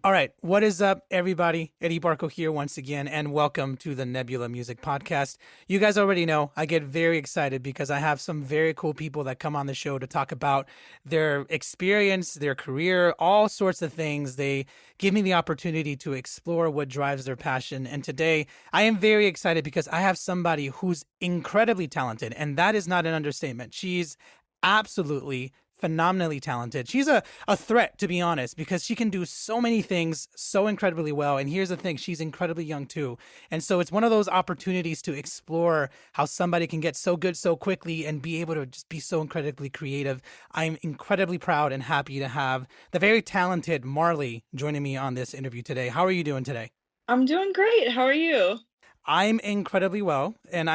All right, what is up, everybody? Eddie Barco here once again, and welcome to the Nebula Music Podcast. You guys already know I get very excited because I have some very cool people that come on the show to talk about their experience, their career, all sorts of things. They give me the opportunity to explore what drives their passion. And today I am very excited because I have somebody who's incredibly talented, and that is not an understatement. She's absolutely phenomenally talented. She's a threat, to be honest, because she can do so many things so incredibly well. And here's the thing, she's incredibly young too. And so it's one of those opportunities to explore how somebody can get so good so quickly and be able to just be so incredibly creative. I'm incredibly proud and happy to have the very talented Marlhy joining me on this interview today. How are you doing today? I'm doing great. How are you? I'm incredibly well, and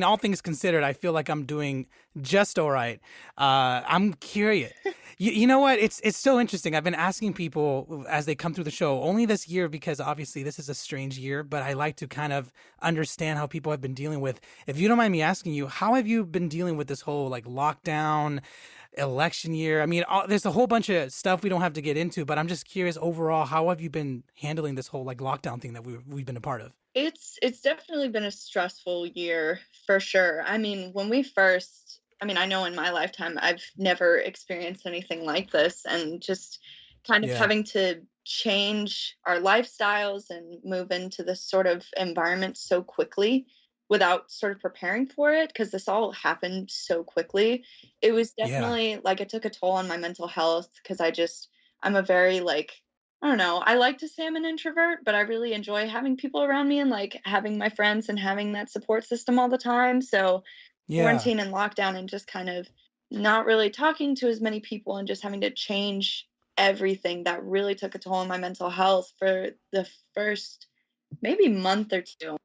all things considered, I feel like I'm doing just all right. I'm curious. You know what? It's so interesting. I've been asking people as they come through the show only this year because obviously this is a strange year, but I like to kind of understand how people have been dealing with. If you don't mind me asking you, how have you been dealing with this whole like lockdown, election year? There's a whole bunch of stuff we don't have to get into, but I'm just curious overall, how have you been handling this whole like lockdown thing that we've been a part of? It's definitely been a stressful year for sure. I mean, when we first, I know in my lifetime I've never experienced anything like this, and just kind of Yeah. having to change our lifestyles and move into this sort of environment so quickly without sort of preparing for it, because this all happened so quickly. It was Yeah. definitely like it took a toll on my mental health, because I'm a very like, I don't know. I like to say I'm an introvert, but I really enjoy having people around me and like having my friends and having that support system all the time. So Yeah. quarantine and lockdown and just kind of not really talking to as many people and just having to change everything, that really took a toll on my mental health for the first maybe month or two.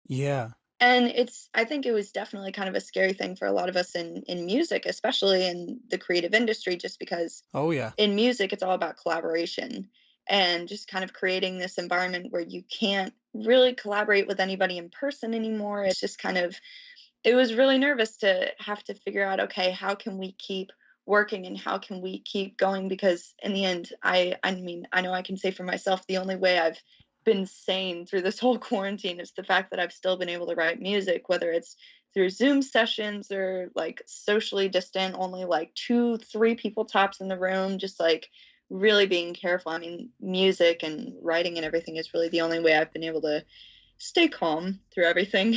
Yeah. And I think it was definitely kind of a scary thing for a lot of us in music, especially in the creative industry, just because Oh yeah. in music, it's all about collaboration and just kind of creating this environment where you can't really collaborate with anybody in person anymore. It's just kind of, it was really nervous to have to figure out, okay, how can we keep working and how can we keep going? Because in the end, I mean, I know I can say for myself, the only way I've been sane through this whole quarantine is the fact that I've still been able to write music, whether it's through Zoom sessions or like socially distant, only like two, three people tops in the room, just like really being careful. I mean, music and writing and everything is really the only way I've been able to stay calm through everything.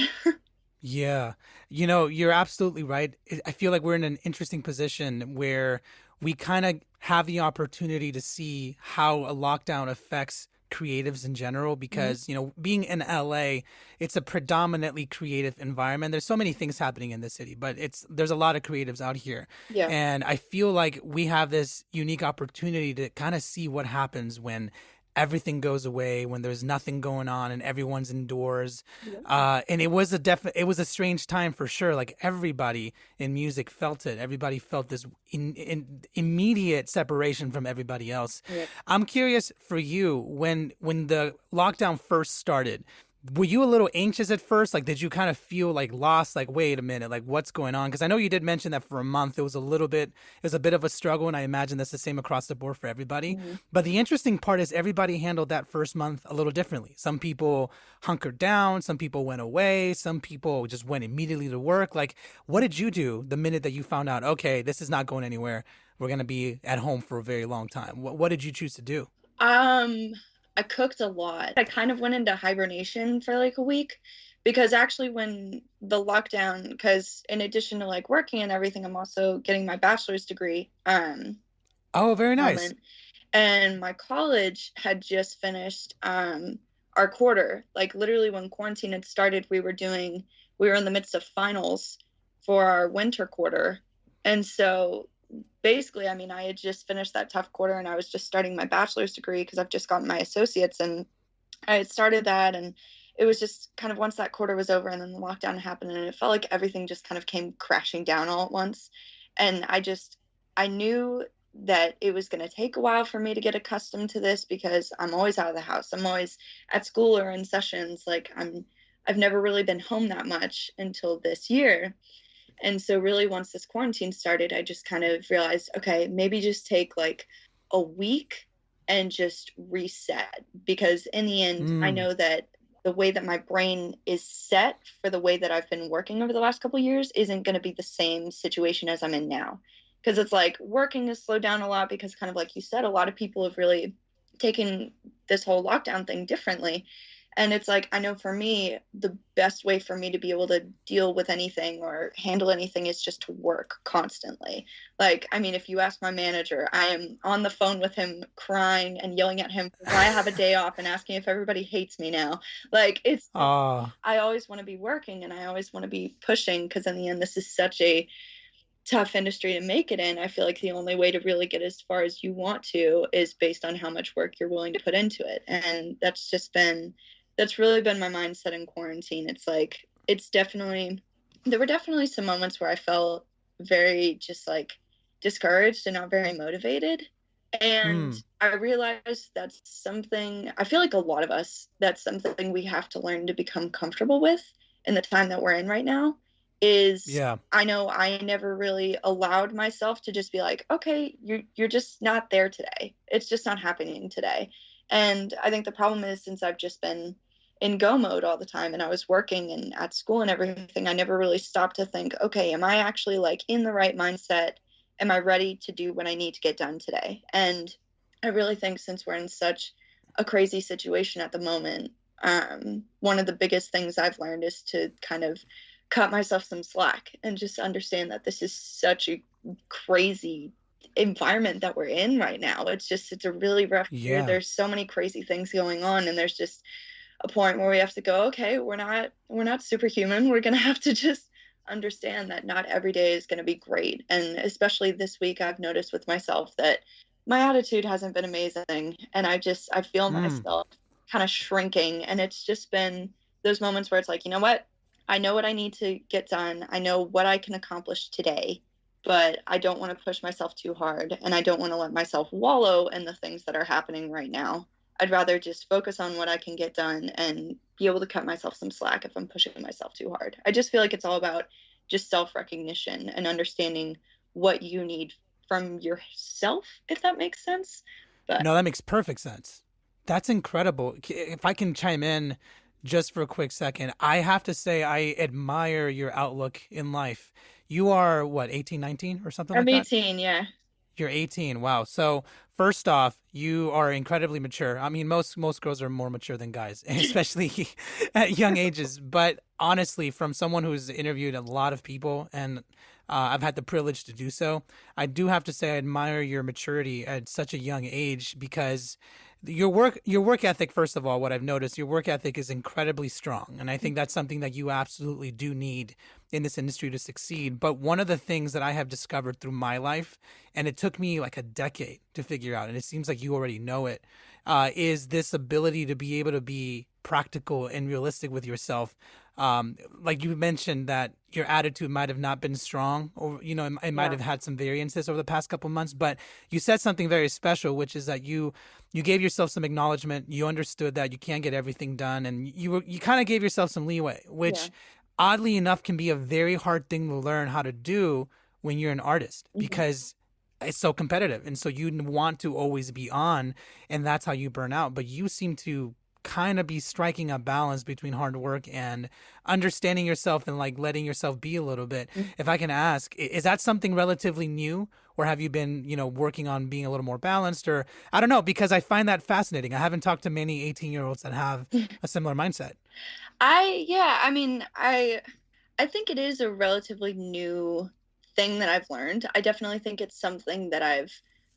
Yeah. You're absolutely right. I feel like we're in an interesting position where we kind of have the opportunity to see how a lockdown affects creatives in general Mhm. because, being in LA, it's a predominantly creative environment. There's so many things happening in the city, but there's a lot of creatives out here. Yeah. And I feel like we have this unique opportunity to kind of see what happens when everything goes away, when there's nothing going on and everyone's indoors. Yeah. And it was a strange time for sure. Like everybody in music felt it. Everybody felt this immediate separation from everybody else. Yeah. I'm curious for you, when the lockdown first started, were you a little anxious at first? Like, did you kind of feel like lost? Like, wait a minute, like what's going on? Because I know you did mention that for a month it was a bit of a struggle, and I imagine that's the same across the board for everybody. Mhm. But the interesting part is everybody handled that first month a little differently. Some people hunkered down, some people went away, some people just went immediately to work. Like, what did you do the minute that you found out, okay, this is not going anywhere? We're going to be at home for a very long time. What did you choose to do? Um, I cooked a lot. I kind of went into hibernation for like a week, because actually when the lockdown, because in addition to like working and everything, I'm also getting my bachelor's degree Oh, very nice. moment. And my college had just finished our quarter. Like literally when quarantine had started, we were in the midst of finals for our winter quarter. And so basically, I mean, I had just finished that tough quarter and I was just starting my bachelor's degree because I've just gotten my associates, and I had started that. And it was just kind of once that quarter was over and then the lockdown happened, and it felt like everything just kind of came crashing down all at once. And I knew that it was going to take a while for me to get accustomed to this, because I'm always out of the house. I'm always at school or in sessions. I've never really been home that much until this year. And so really once this quarantine started, I just kind of realized, okay, maybe just take like a week and just reset. Because in the end, I Mm. know that the way that my brain is set for the way that I've been working over the last couple of years isn't going to be the same situation as I'm in now. Because it's like working has slowed down a lot because, kind of like you said, a lot of people have really taken this whole lockdown thing differently. And it's like, I know for me, the best way for me to be able to deal with anything or handle anything is just to work constantly. Like, I mean, if you ask my manager, I am on the phone with him crying and yelling at him why I have a day off and asking if everybody hates me now. Like, it's just, Ah, I always want to be working and I always want to be pushing, because in the end, this is such a tough industry to make it in. I feel like the only way to really get as far as you want to is based on how much work you're willing to put into it. And that's really been my mindset in quarantine. It's like, there were definitely some moments where I felt very just like discouraged and not very motivated. And mm, I realized that's something, I feel like a lot of us, that's something we have to learn to become comfortable with in the time that we're in right now. Is yeah, I know I never really allowed myself to just be like, okay, you're just not there today. It's just not happening today. And I think the problem is, since I've just been in go mode all the time and I was working and at school and everything, I never really stopped to think, okay, am I actually like in the right mindset? Am I ready to do what I need to get done today? And I really think, since we're in such a crazy situation at the moment, one of the biggest things I've learned is to kind of cut myself some slack and just understand that this is such a crazy environment that we're in right now. It's a really rough year. yeah. There's so many crazy things going on, and there's just a point where we have to go, okay, we're not superhuman. We're going to have to just understand that not every day is going to be great. And especially this week, I've noticed with myself that my attitude hasn't been amazing, and I feel Mm. myself kind of shrinking. And it's just been those moments where it's like, you know what, I know what I need to get done, I know what I can accomplish today, but I don't want to push myself too hard, and I don't want to let myself wallow in the things that are happening right now. I'd rather just focus on what I can get done and be able to cut myself some slack if I'm pushing myself too hard. I just feel like it's all about just self recognition and understanding what you need from yourself, if that makes sense. But No, that makes perfect sense. That's incredible. If I can chime in just for a quick second, I have to say I admire your outlook in life. You are what, 18, 19 or something I'm like that? 18, yeah. You're 18. Wow. So, first off, you are incredibly mature. I mean, most girls are more mature than guys, especially at young ages. But honestly, from someone who's interviewed a lot of people and I've had the privilege to do so, I do have to say I admire your maturity at such a young age because your work ethic, first of all, what I've noticed, your work ethic is incredibly strong, and I think that's something that you absolutely do need in this industry to succeed. But one of the things that I have discovered through my life, and it took me like a decade to figure out, and it seems like you already know it, is this ability to be able to be practical and realistic with yourself. Like you mentioned that your attitude might have not been strong, or it might Yeah. have had some variances over the past couple of months. But you said something very special, which is that you gave yourself some acknowledgement. You understood that you can't get everything done, and you kind of gave yourself some leeway, Yeah. which oddly enough can be a very hard thing to learn how to do when you're an artist Mhm. because it's so competitive, and so you want to always be on, and that's how you burn out. But you seem to kind of be striking a balance between hard work and understanding yourself and like letting yourself be a little bit. If I can ask, is that something relatively new, or have you been, working on being a little more balanced? Or I don't know, because I find that fascinating. I haven't talked to many 18-year-olds that have a similar mindset. Yeah, I mean, I think it is a relatively new thing that I've learned. I definitely think it's something that I've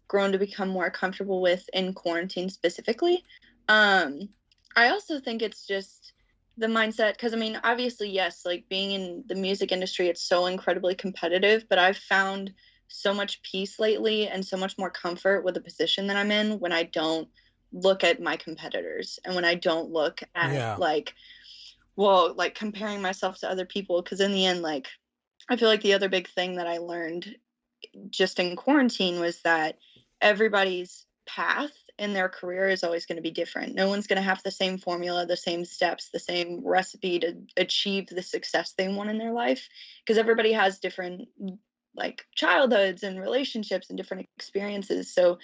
grown to become more comfortable with in quarantine specifically. Um, I also think it's just the mindset, because I mean, obviously, yes, like being in the music industry, it's so incredibly competitive, but I've found so much peace lately and so much more comfort with the position that I'm in when I don't look at my competitors and when I don't look at Yeah. like, well, like comparing myself to other people. Because in the end, like, I feel like the other big thing that I learned just in quarantine was that everybody's path in their career is always going to be different. No one's going to have the same formula, the same steps, the same recipe to achieve the success they want in their life, because everybody has different like childhoods and relationships and different experiences. So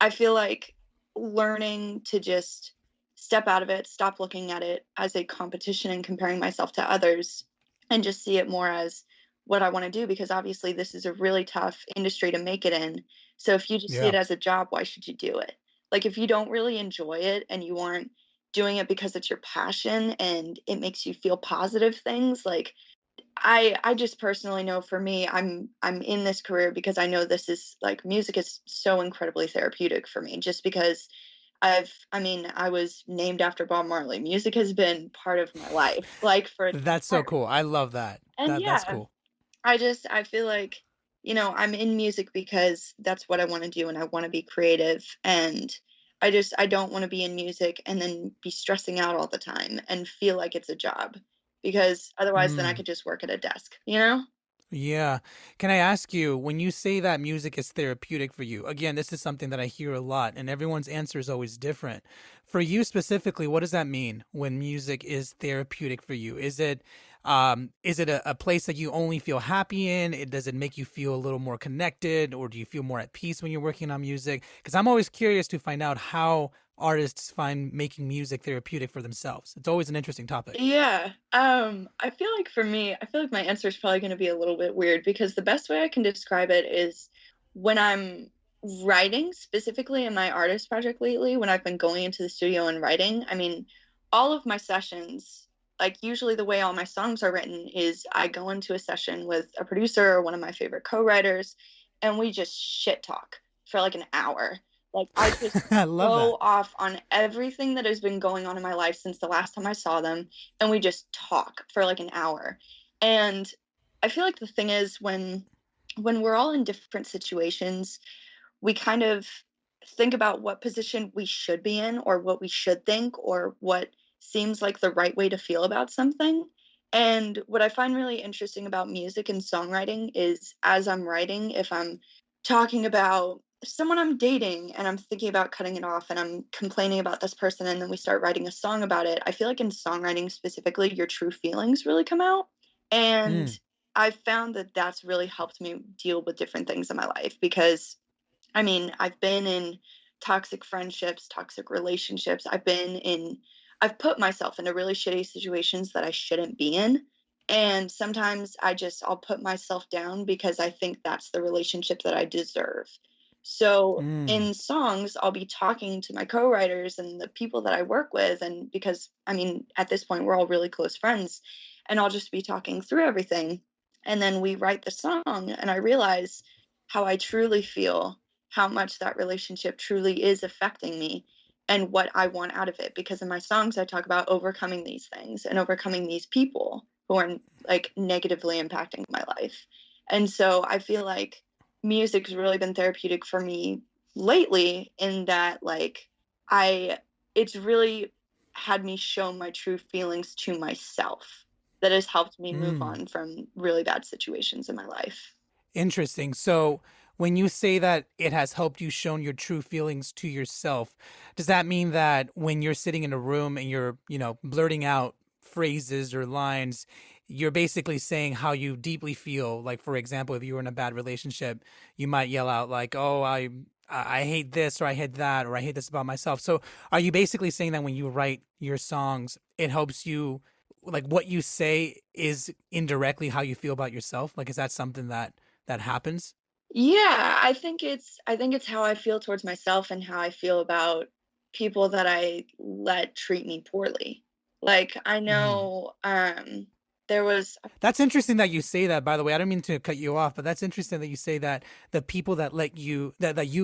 I feel like learning to just step out of it, stop looking at it as a competition and comparing myself to others, and just see it more as what I want to do, because obviously this is a really tough industry to make it in. So if you just see it Yeah. as a job, why should you do it? Like if you don't really enjoy it and you aren't doing it because it's your passion and it makes you feel positive things, like I just personally know for me, I'm in this career because I know this is like music is so incredibly therapeutic for me, just because I mean, I was named after Bob Marley. Music has been part of my life, like for That's so cool. I love that. and That's yeah, cool. I feel like, I'm in music because that's what I want to do and I want to be creative, and I don't want to be in music and then be stressing out all the time and feel like it's a job, because otherwise then I Mm. could just work at a desk, you know? Yeah. Can I ask you, when you say that music is therapeutic for you, again, this is something that I hear a lot, and everyone's answer is always different. For you specifically, what does that mean when music is therapeutic for you? Is it a place that you only feel happy in? Does it make you feel a little more connected, or do you feel more at peace when you're working on music? Because I'm always curious to find out how artists find making music therapeutic for themselves. It's always an interesting topic. Yeah. I feel like for me, I feel like my answer is probably going to be a little bit weird, because the best way I can describe it is when I'm writing, specifically in my artist project lately, when I've been going into the studio and writing. I mean, all of my sessions, like usually the way all my songs are written is I go into a session with a producer or one of my favorite co-writers, and we just shit talk for like an hour. Like I just I love go that. off on everything that has been going on in my life since the last time I saw them, and we just talk for like an hour. And I feel like the thing is, when we're all in different situations, we kind of think about what position we should be in, or what we should think, or what seems like the right way to feel about something. And what I find really interesting about music and songwriting is, as I'm writing, if I'm talking about someone I'm dating and I'm thinking about cutting it off and I'm complaining about this person, and then we start writing a song about it, I feel like in songwriting specifically, your true feelings really come out. And Mm. I've found that that's really helped me deal with different things in my life, because I mean, I've been in toxic friendships, toxic relationships. I've put myself into really shitty situations that I shouldn't be in. And sometimes I'll put myself down because I think that's the relationship that I deserve. So Mm. in songs, I'll be talking to my co-writers and the people that I work with. And because, I mean, at this point, we're all really close friends, and I'll just be talking through everything. And then we write the song, and I realize how I truly feel, how much that relationship truly is affecting me, and what I want out of it. Because in my songs, I talk about overcoming these things and overcoming these people who are like negatively impacting my life. And so I feel like music's really been therapeutic for me lately, in that like I it's really had me show my true feelings to myself, that has helped me move Mm. on from really bad situations in my life. Interesting. So when you say that it has helped you shown your true feelings to yourself, does that mean that when you're sitting in a room and you're, blurting out phrases or lines, you're basically saying how you deeply feel? Like, for example, if you were in a bad relationship, you might yell out like, "Oh, I hate this, or I hate that, or I hate this about myself." So are you basically saying that when you write your songs, it helps you, like what you say is indirectly how you feel about yourself? Like, is that something that happens? Yeah, I think it's how I feel towards myself and how I feel about people that I let treat me poorly. Like I Mm. know there was That's interesting that you say that, by the way. I don't mean to cut you off, but that's interesting that you say that the people that you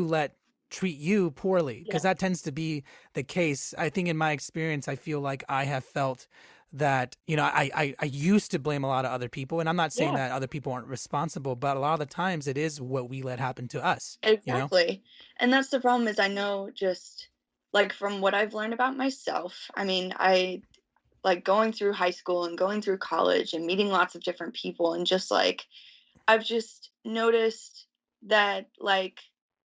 let treat you poorly, yeah, because that tends to be the case. I think in my experience, I feel like I have felt that, I used to blame a lot of other people, and I'm not saying yeah, that other people aren't responsible, but a lot of the times it is what we let happen to us, you know? exactly. And that's the problem, is I know, just like from what I've learned about myself. I mean, I like going through high school and going through college and meeting lots of different people, and just like I've just noticed that like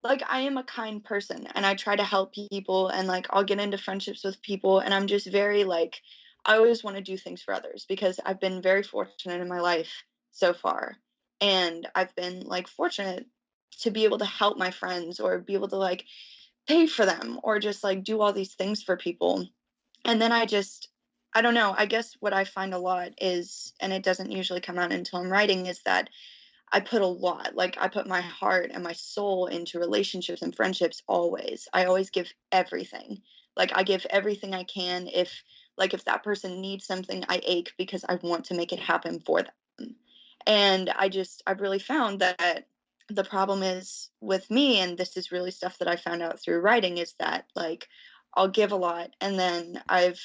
I am a kind person and I try to help people, and like I'll get into friendships with people, and I'm just very like I always want to do things for others, because I've been very fortunate in my life so far. And I've been like fortunate to be able to help my friends, or be able to like pay for them or just like do all these things for people. And then I don't know, I guess what I find a lot is, and it doesn't usually come out until I'm writing, is that I put a lot, like I put my heart and my soul into relationships and friendships always. I always give everything. Like I give everything I can. If that person needs something, I ache because I want to make it happen for them. And I've really found that the problem is with me, and this is really stuff that I found out through writing, is that like I'll give a lot and then I've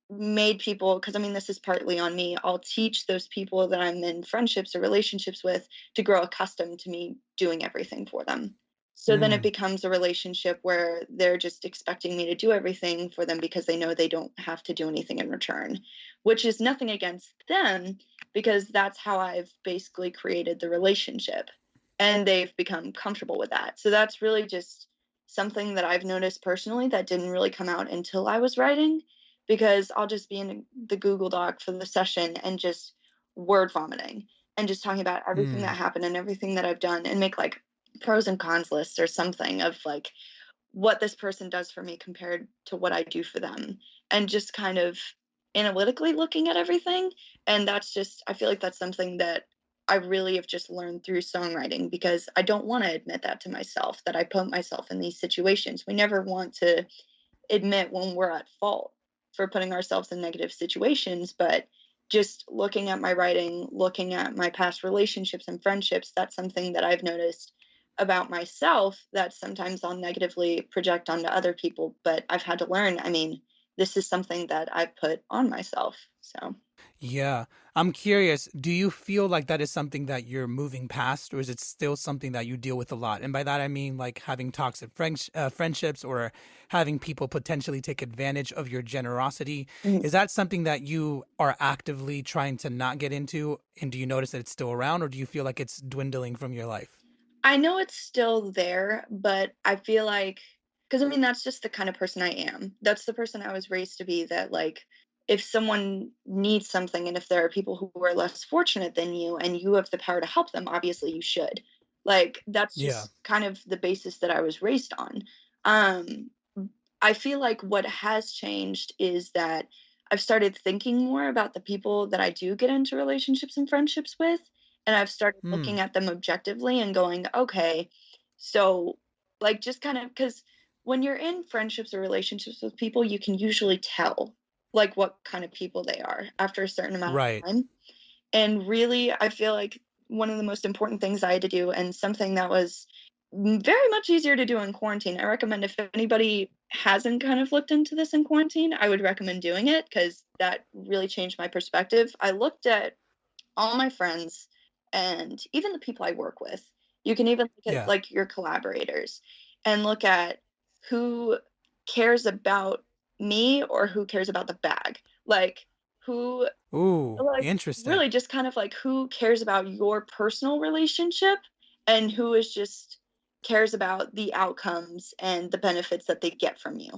made people, because I mean, this is partly on me, I'll teach those people that I'm in friendships or relationships with to grow accustomed to me doing everything for them. So then it Mm, becomes a relationship where they're just expecting me to do everything for them because they know they don't have to do anything in return, which is nothing against them because that's how I've basically created the relationship and they've become comfortable with that. So that's really just something that I've noticed personally that didn't really come out until I was writing, because I'll just be in the Google Doc for the session and just word vomiting and just talking about everything mm. that happened and everything that I've done and make like pros and cons lists or something of like what this person does for me compared to what I do for them, and just kind of analytically looking at everything. And that's just, I feel like that's something that I really have just learned through songwriting, because I don't want to admit that to myself, that I put myself in these situations. We never want to admit when we're at fault for putting ourselves in negative situations, but just looking at my writing, looking at my past relationships and friendships, that's something that I've noticed about myself that sometimes I'll negatively project onto other people, but I've had to learn, I mean, this is something that I put on myself. So Yeah. I'm curious, do you feel like that is something that you're moving past, or is it still something that you deal with a lot? And by that, I mean like having toxic friendships or having people potentially take advantage of your generosity. mhm. Is that something that you are actively trying to not get into? And do you notice that it's still around, or do you feel like it's dwindling from your life? I know it's still there, but I feel like, because I mean, that's just the kind of person I am. That's the person I was raised to be, that like, if someone needs something and if there are people who are less fortunate than you and you have the power to help them, obviously you should. Like, that's Yeah. just kind of the basis that I was raised on. Um, I feel like what has changed is that I've started thinking more about the people that I do get into relationships and friendships with, and I've started Hmm. looking at them objectively and going, okay, so like just kind of, because when you're in friendships or relationships with people, you can usually tell like what kind of people they are after a certain amount Right. of time. And really, I feel like one of the most important things I had to do, and something that was very much easier to do in quarantine. I recommend, if anybody hasn't kind of looked into this in quarantine, I would recommend doing it because that really changed my perspective. I looked at all my friends and even the people I work with. You can even look at Yeah. like your collaborators and look at who cares about me or who cares about the bag. Like, who, Ooh, like, interesting. really just kind of like who cares about your personal relationship and who is just cares about the outcomes and the benefits that they get from you.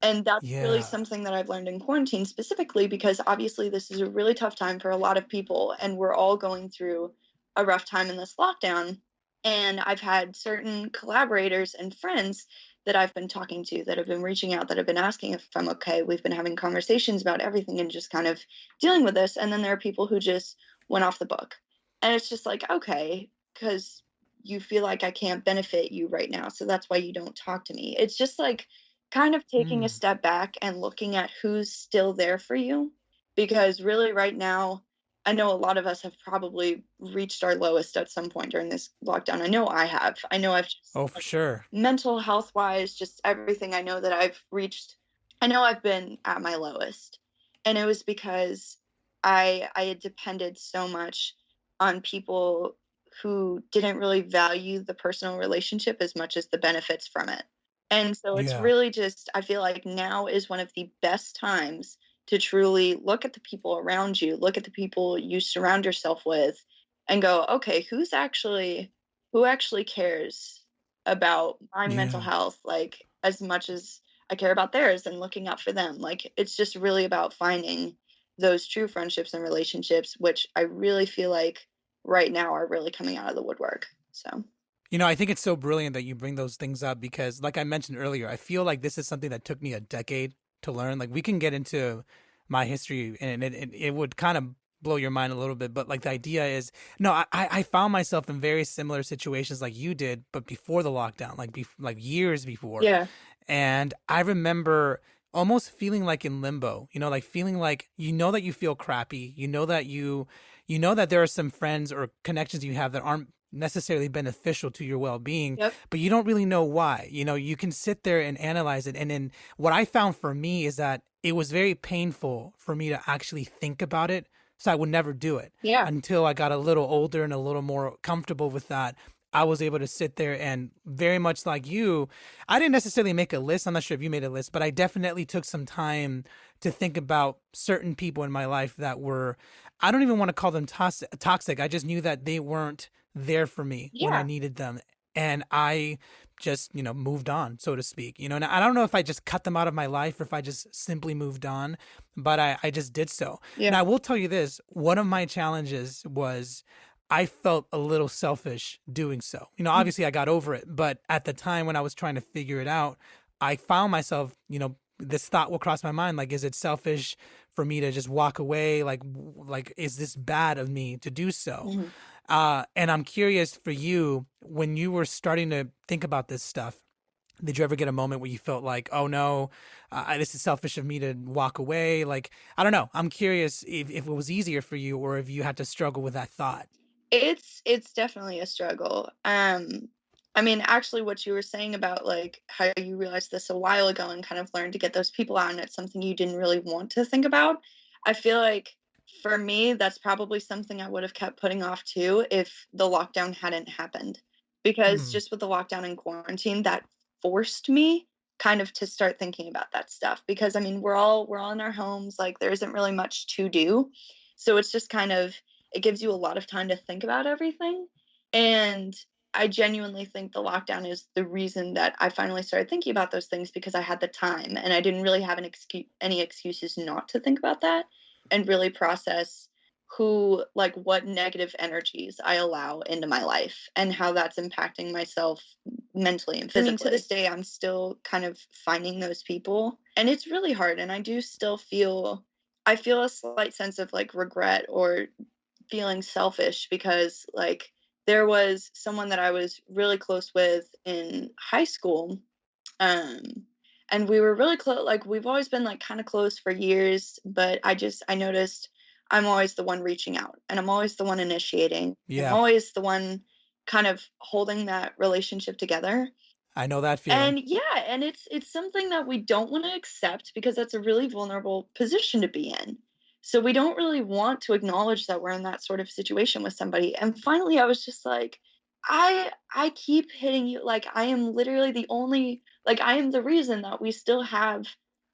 And that's really Yeah. something that I've learned in quarantine, specifically because obviously this is a really tough time for a lot of people and we're all going through a rough time in this lockdown. And I've had certain collaborators and friends that I've been talking to that have been reaching out, that have been asking if I'm okay. We've been having conversations about everything and just kind of dealing with this. And then there are people who just went off the book. And it's just like, okay, because you feel like I can't benefit you right now. So that's why you don't talk to me. It's just like kind of taking a Mm. step back and looking at who's still there for you. Because really, right now, I know a lot of us have probably reached our lowest at some point during this lockdown. I know I have. I know I've just Oh, for sure. mental health wise, just everything, I know that I've reached, I know I've been at my lowest. And it was because I had depended so much on people who didn't really value the personal relationship as much as the benefits from it. And so it's Yeah. really just, I feel like now is one of the best times to truly look at the people around you, look at the people you surround yourself with, and go, okay, who actually cares about my mental Yeah. health, like as much as I care about theirs, and looking out for them. Like it's just really about finding those true friendships and relationships, which I really feel like right now are really coming out of the woodwork. So I think it's so brilliant that you bring those things up because, like I mentioned earlier, I feel like this is something that took me a decade to learn. Like, we can get into my history and it would kind of blow your mind a little bit. But, like, the idea is, no, I found myself in very similar situations like you did, but before the lockdown, like years before. Yeah. And I remember almost feeling like in limbo, like feeling like, that you feel crappy, that there are some friends or connections you have that aren't necessarily beneficial to your well-being, Yep. but you don't really know why. You can sit there and analyze it. And then what I found for me is that it was very painful for me to actually think about it. So I would never do it Yeah. until I got a little older and a little more comfortable with that. I was able to sit there and, very much like you, I didn't necessarily make a list. I'm not sure if you made a list, but I definitely took some time to think about certain people in my life that were, I don't even want to call them toxic. I just knew that they weren't there for me when I Yeah. needed them. And I just, moved on, so to speak. And I don't know if I just cut them out of my life or if I just simply moved on, but I just did so. Yeah. Now, I will tell you this, one of my challenges was I felt a little selfish doing so. Obviously I got over it, but at the time when I was trying to figure it out, I found myself, this thought will cross my mind, like, is it selfish for me to just walk away? Like, is this bad of me to do so? Mhm. And I'm curious for you, when you were starting to think about this stuff, did you ever get a moment where you felt like, oh no, this is selfish of me to walk away? Like, I don't know. I'm curious if it was easier for you or if you had to struggle with that thought. It's definitely a struggle. I mean, actually, what you were saying about like how you realized this a while ago and kind of learned to get those people out, and it's something you didn't really want to think about. I feel like for me, that's probably something I would have kept putting off too if the lockdown hadn't happened. Because Hmm. just with the lockdown and quarantine, that forced me kind of to start thinking about that stuff. Because I mean, we're all in our homes, like there isn't really much to do. So it's just kind of it gives you a lot of time to think about everything. And I genuinely think the lockdown is the reason that I finally started thinking about those things because I had the time and I didn't really have any excuses not to think about that and really process like what negative energies I allow into my life and how that's impacting myself mentally and physically. I mean, to this day, I'm still kind of finding those people and it's really hard. And I feel a slight sense of like regret or feeling selfish because like there was someone that I was really close with in high school. Um and we were really close, like we've always been like kind of close for years, but I noticed I'm always the one reaching out and I'm always the one initiating. I'm Yeah, always the one kind of holding that relationship together. I know that feeling. And yeah, and it's something that we don't want to accept because that's a really vulnerable position to be in. So we don't really want to acknowledge that we're in that sort of situation with somebody. And finally I was just like, I keep hitting you, like I am literally the only, like I am the reason that we still have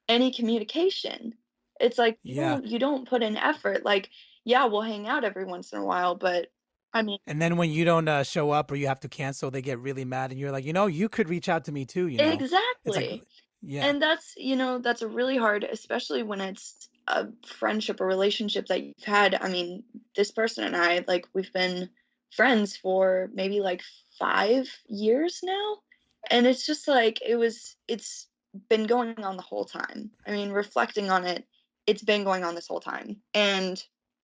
any communication. It's like Yeah. you don't put in effort. Like, yeah, we'll hang out every once in a while, but I mean, And then when you don't show up or you have to cancel, they get really mad and you're like, you could reach out to me too. It's like, exactly. yeah. And that's a really hard, especially when it's a friendship or relationship that you've had. I mean, this person and I, like, we've been friends for maybe like 5 years now. And it's just like, it's been going on the whole time. I mean, reflecting on it, it's been going on this whole time. And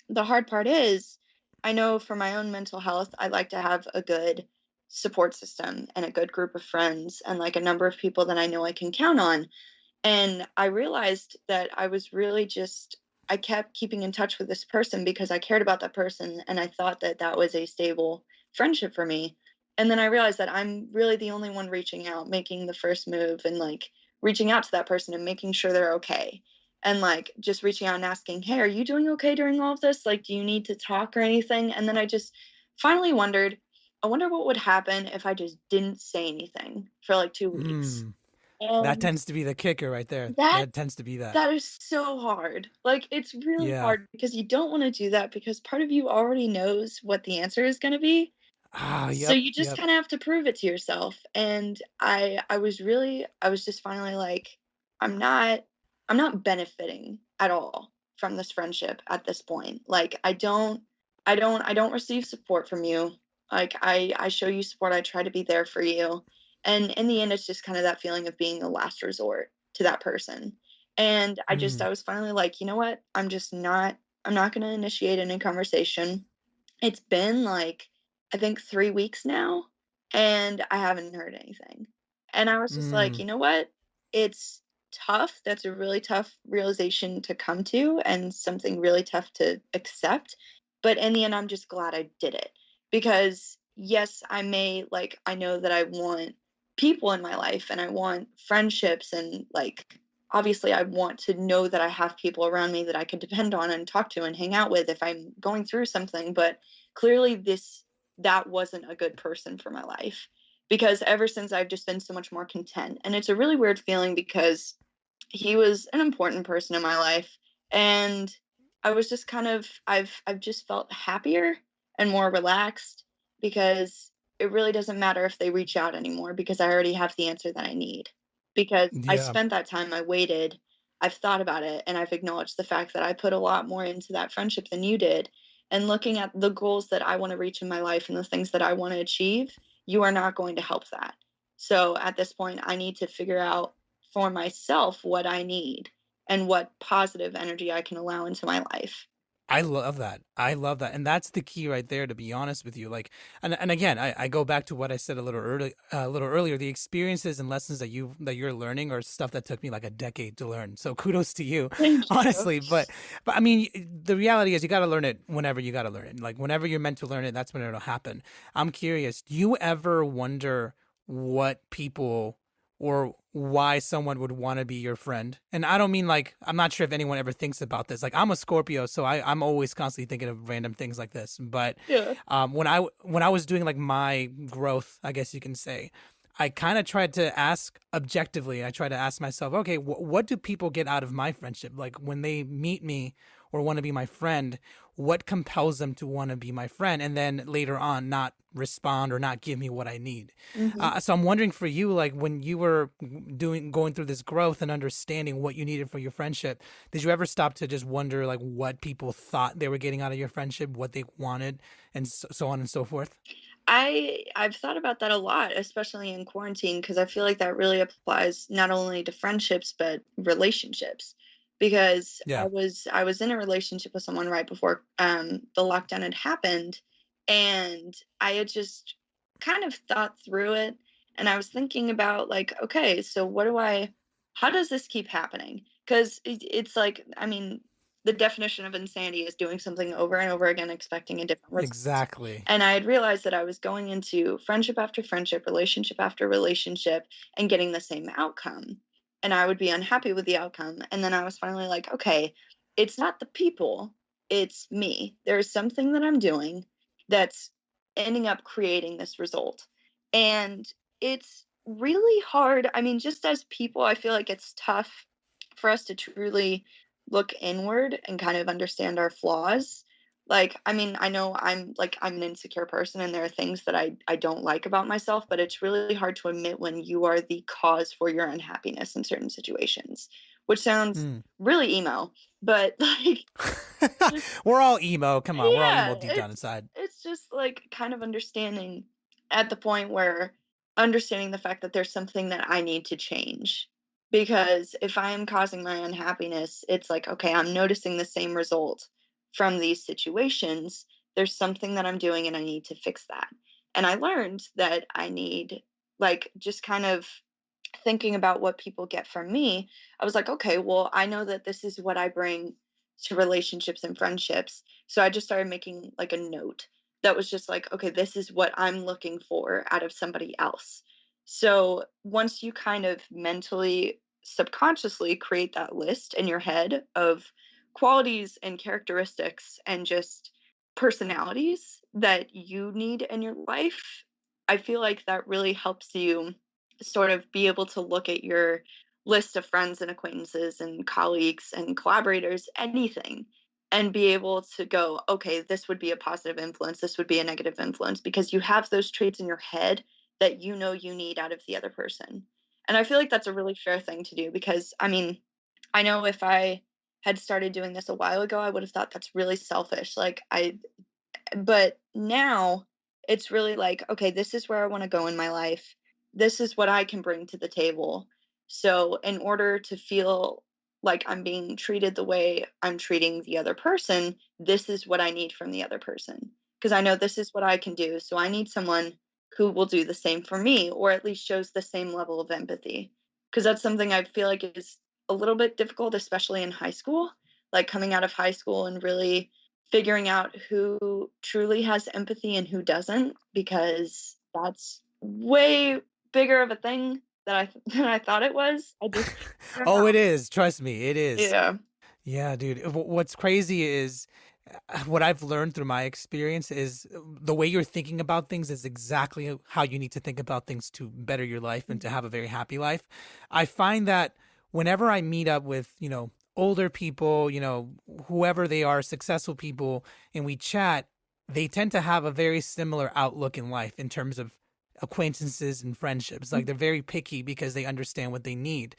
the hard part is, I know for my own mental health, I like to have a good support system and a good group of friends and like a number of people that I know I can count on. And I realized that I kept keeping in touch with this person because I cared about that person and I thought that that was a stable friendship for me. And then I realized that I'm really the only one reaching out, making the first move and like reaching out to that person and making sure they're okay. And like just reaching out and asking, hey, are you doing okay during all of this? Like, do you need to talk or anything? And then I just finally wondered, I wonder what would happen if I just didn't say anything for like 2 weeks. Mm, that And tends to be the kicker right there. that That tends to be that. that is so hard. Like, it's really Yeah. hard because you don't wanna do that because part of you already knows what the answer is gonna be. Ah, So yep, you just yep. kinda have to prove it to yourself, and I was just finally like, I'm not I'm not benefiting at all from this friendship at this point. Like, I don't receive support from you. Like I show you support, I try to be there for you. And in the end it's just kind of that feeling of being the last resort to that person. And Mm, I was finally like, you know what? I'm not going to initiate any conversation. It's been like, I think 3 weeks now, and I haven't heard anything. And I was just like, mm, "You know what? It's tough. That's a really tough realization to come to and something really tough to accept." But in the end, I'm just glad I did it because yes, I know that I want people in my life and I want friendships and obviously I want to know that I have people around me that I can depend on and talk to and hang out with if I'm going through something, but clearly that wasn't a good person for my life because ever since I've just been so much more content. And it's a really weird feeling because he was an important person in my life and I was just I've just felt happier and more relaxed because it really doesn't matter if they reach out anymore because I already have the answer that I need. Because I yeah. spent that time, I waited, I've thought about it, and I've acknowledged the fact that I put a lot more into that friendship than you did. And looking at the goals that I want to reach in my life and the things that I want to achieve, you are not going to help that. So at this point, I need to figure out for myself what I need and what positive energy I can allow into my life. I love that. I love that. And that's the key right there, to be honest with you. Like, and again, I go back to what I said a little earlier, the experiences and lessons that you're learning are stuff that took me like a decade to learn. So kudos to you, Thank you. honestly. But I mean, the reality is you got to learn it whenever you got to learn it. Like whenever you're meant to learn it, that's when it'll happen. I'm curious, do you ever wonder what people or why someone would want to be your friend? And I don't mean like, I'm not sure if anyone ever thinks about this. Like I'm a Scorpio, so I'm always constantly thinking of random things like this. But Yeah. when I was doing like my growth, I guess you can say, I kind of tried to ask objectively. I tried to ask myself, okay, what do people get out of my friendship? Like when they meet me or want to be my friend, what compels them to want to be my friend? And then later on, not respond or not give me what I need. Hmm. So I'm wondering for you, like when you were going through this growth and understanding what you needed for your friendship, did you ever stop to just wonder like what people thought they were getting out of your friendship, what they wanted, and so on and so forth? I've thought about that a lot, especially in quarantine, because I feel like that really applies not only to friendships but relationships. Because Yeah, I was in a relationship with someone right before the lockdown had happened, and I had just kind of thought through it, and I was thinking about like, okay, so how does this keep happening? Because it's like, I mean, the definition of insanity is doing something over and over again, expecting a different result. exactly. And I had realized that I was going into friendship after friendship, relationship after relationship, and getting the same outcome. And I would be unhappy with the outcome. And then I was finally like, okay, it's not the people, it's me. There's something that I'm doing that's ending up creating this result. And it's really hard. I mean, just as people, I feel like it's tough for us to truly look inward and kind of understand our flaws. Like, I mean, I know I'm an insecure person and there are things that I don't like about myself, but it's really hard to admit when you are the cause for your unhappiness in certain situations, which sounds Mm. really emo, but just We're all emo. Come on, we're all yeah, emo deep down inside. it's just like kind of understanding at the point where understanding the fact that there's something that I need to change. Because if I am causing my unhappiness, it's like, okay, I'm noticing the same result from these situations. There's something that I'm doing and I need to fix that. And I learned that I need, just kind of thinking about what people get from me, I was like, okay, well, I know that this is what I bring to relationships and friendships. So I just started making like a note that was just like, okay, this is what I'm looking for out of somebody else. So once you kind of mentally, subconsciously create that list in your head of qualities and characteristics and just personalities that you need in your life, I feel like that really helps you sort of be able to look at your list of friends and acquaintances and colleagues and collaborators, anything, and be able to go, okay, this would be a positive influence, this would be a negative influence, because you have those traits in your head that you know you need out of the other person. And I feel like that's a really fair thing to do because, I mean, I know if I had started doing this a while ago, I would have thought that's really selfish. But now It's really like, okay, this is where I want to go in my life. This is what I can bring to the table. So, in order to feel like I'm being treated the way I'm treating the other person, this is what I need from the other person. Because I know this is what I can do. So, I need someone who will do the same for me, or at least shows the same level of empathy. Because that's something I feel like is a little bit difficult, especially in high school, like coming out of high school and really figuring out who truly has empathy and who doesn't, because that's way bigger of a thing than than I thought it was. I don't Oh, know. it is. Trust me, it is. Yeah. Yeah, dude. What's crazy is what I've learned through my experience is the way you're thinking about things is exactly how you need to think about things to better your life and to have a very happy life. I find that whenever I meet up with, older people, whoever they are, successful people, and we chat, they tend to have a very similar outlook in life in terms of acquaintances and friendships. Like they're very picky because they understand what they need.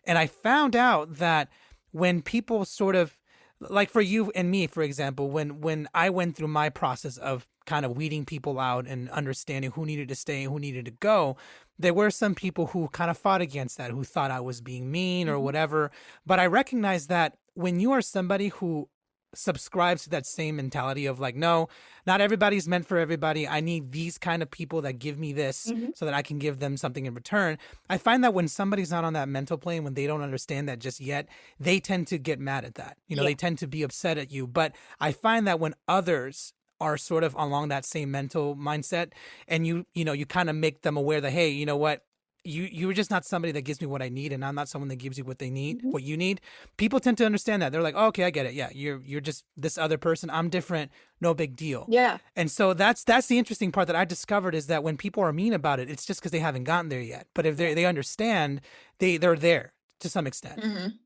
And I found out that when people sort of like for you and me, for example, when I went through my process of kind of weeding people out and understanding who needed to stay and who needed to go, there were some people who kind of fought against that, who thought I was being mean or Mhm. whatever. But I recognize that when you are somebody who subscribes to that same mentality of like, no, not everybody's meant for everybody. I need these kind of people that give me this Mhm. so that I can give them something in return. I find that when somebody's not on that mental plane, when they don't understand that just yet, they tend to get mad at that. Yeah. They tend to be upset at you. But I find that when others are sort of along that same mental mindset and you kind of make them aware that, hey, you know what? You're just not somebody that gives me what I need, and I'm not someone that gives you what they need, Mhm. what you need. People tend to understand that. They're like, oh, okay, I get it. Yeah, you're just this other person. I'm different. No big deal. Yeah. And so that's the interesting part that I discovered is that when people are mean about it, it's just because they haven't gotten there yet. But if Yeah. they understand, they're there to some extent. Mhm.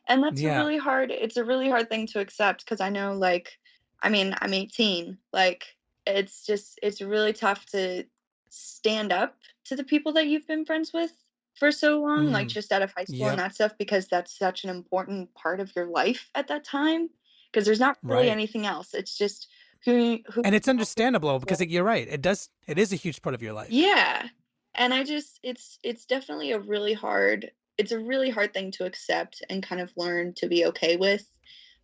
And that's a Yeah. really hard it's a really hard thing to accept, because I know, like, I mean, I'm 18. Like, it's really tough to stand up to the people that you've been friends with for so long, like Mm. just out of high school and Yep. that stuff, because that's such an important part of your life at that time. Because there's not really Right. anything else. It's just who And it's you are. understandable because you're right. It is a huge part of your life. Yeah. And it's definitely a really hard thing to accept and kind of learn to be okay with.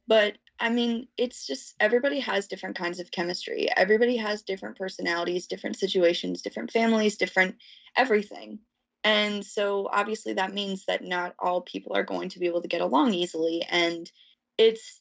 But I mean, it's just everybody has different kinds of chemistry. Everybody has different personalities, different situations, different families, different everything. And so obviously that means that not all people are going to be able to get along easily. And it's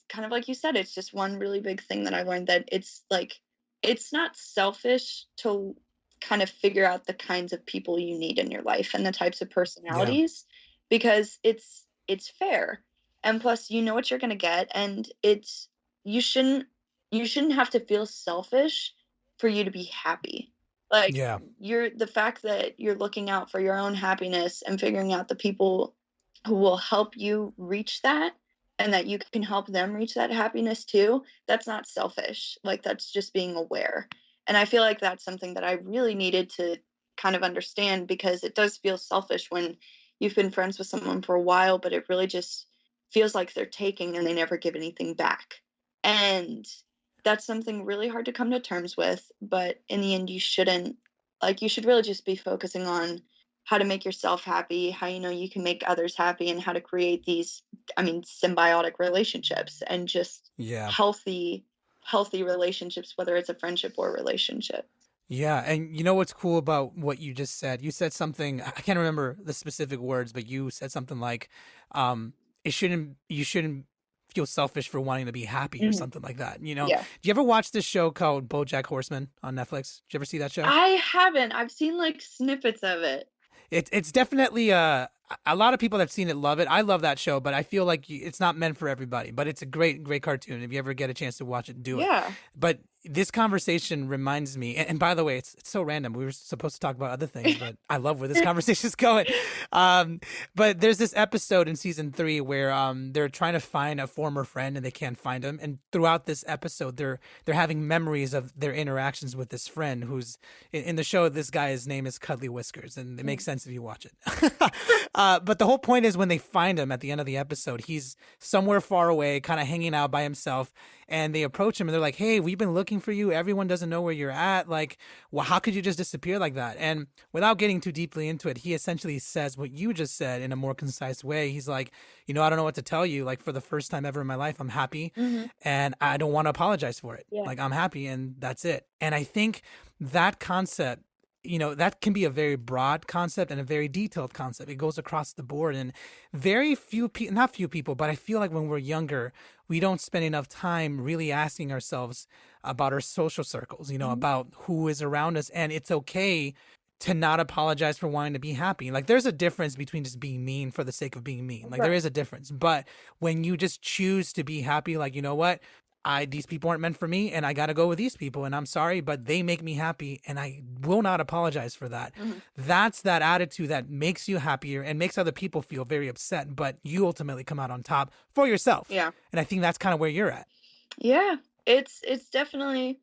kind of like you said, it's just one really big thing that I learned, that it's like it's not selfish to kind of figure out the kinds of people you need in your life and the types of Yeah. personalities, because it's fair, and plus you know what you're going to get, and it's you shouldn't you shouldn't have to feel selfish for you to be happy. Like, Yeah. you're the fact that you're looking out for your own happiness and figuring out the people who will help you reach that, and that you can help them reach that happiness too, that's not selfish. Like, that's just being aware. And I feel like that's something that I really needed to kind of understand, because it does feel selfish when you've been friends with someone for a while, but it really just feels like they're taking and they never give anything back. And that's something really hard to come to terms with. But in the end, you shouldn't, like, you should really just be focusing on how to make yourself happy, how you know you can make others happy, and how to create these, I mean, symbiotic relationships, and just Yeah. healthy relationships, whether it's a friendship or a relationship. Yeah, and you know what's cool about what you just said? You said something, I can't remember the specific words, but you said something like, you shouldn't feel selfish for wanting to be happy or Mhm. something like that. Yeah. Do you ever watch this show called BoJack Horseman on Netflix? Did you ever see that show? I haven't. I've seen like snippets of it. It's definitely a lot of people that have seen it love it. I love that show, but I feel like it's not meant for everybody. But it's a great cartoon. If you ever get a chance to watch it, do it. Yeah. But this conversation reminds me, and by the way, it's so random. We were supposed to talk about other things, but I love where this conversation is going. Um, but there's this episode in season 3 where they're trying to find a former friend and they can't find him. And throughout this episode, they're having memories of their interactions with this friend who's in the show. This guy's name is Cuddly Whiskers, and it makes sense if you watch it. But the whole point is when they find him at the end of the episode, he's somewhere far away, kind of hanging out by himself. And they approach him and they're like, hey, we've been looking for you. Everyone doesn't know where you're at. Like, well, how could you just disappear like that? And without getting too deeply into it, he essentially says what you just said in a more concise way. He's like, I don't know what to tell you. Like, for the first time ever in my life, I'm happy and I don't want to apologize for it. Yeah. Like, I'm happy and that's it. And I think that concept, that can be a very broad concept and a very detailed concept. It goes across the board, and very few people, not few people, but I feel like when we're younger, we don't spend enough time really asking ourselves about our social circles, about who is around us. And it's okay to not apologize for wanting to be happy. Like, there's a difference between just being mean for the sake of being mean. Like, there is a difference. But when you just choose to be happy, like, you know what? These people aren't meant for me and I got to go with these people and I'm sorry, but they make me happy and I will not apologize for that. That's that attitude that makes you happier and makes other people feel very upset, but you ultimately come out on top for yourself. Yeah. And I think that's kind of where you're at. Yeah. It's definitely,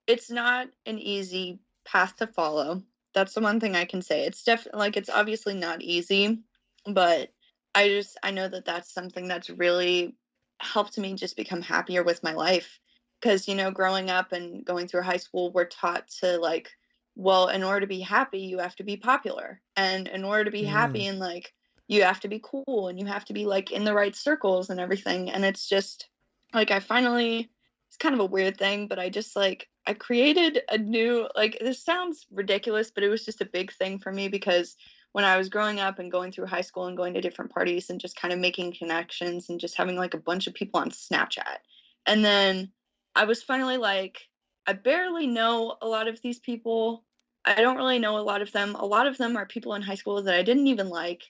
it's not an easy path to follow. That's the one thing I can say. It's definitely, like, it's obviously not easy, but I know that that's something that's really helped me just become happier with my life. Because, growing up and going through high school, we're taught to, like, well, in order to be happy, you have to be popular. And in order to be happy, and, like, you have to be cool and you have to be, like, in the right circles and everything. And it's just, like, it's kind of a weird thing, but I just, like, I created a new, like, this sounds ridiculous, but it was just a big thing for me because when I was growing up and going through high school and going to different parties and just kind of making connections and just having, like, a bunch of people on Snapchat. And then I was finally like, I barely know a lot of these people. I don't really know a lot of them. A lot of them are people in high school that I didn't even like.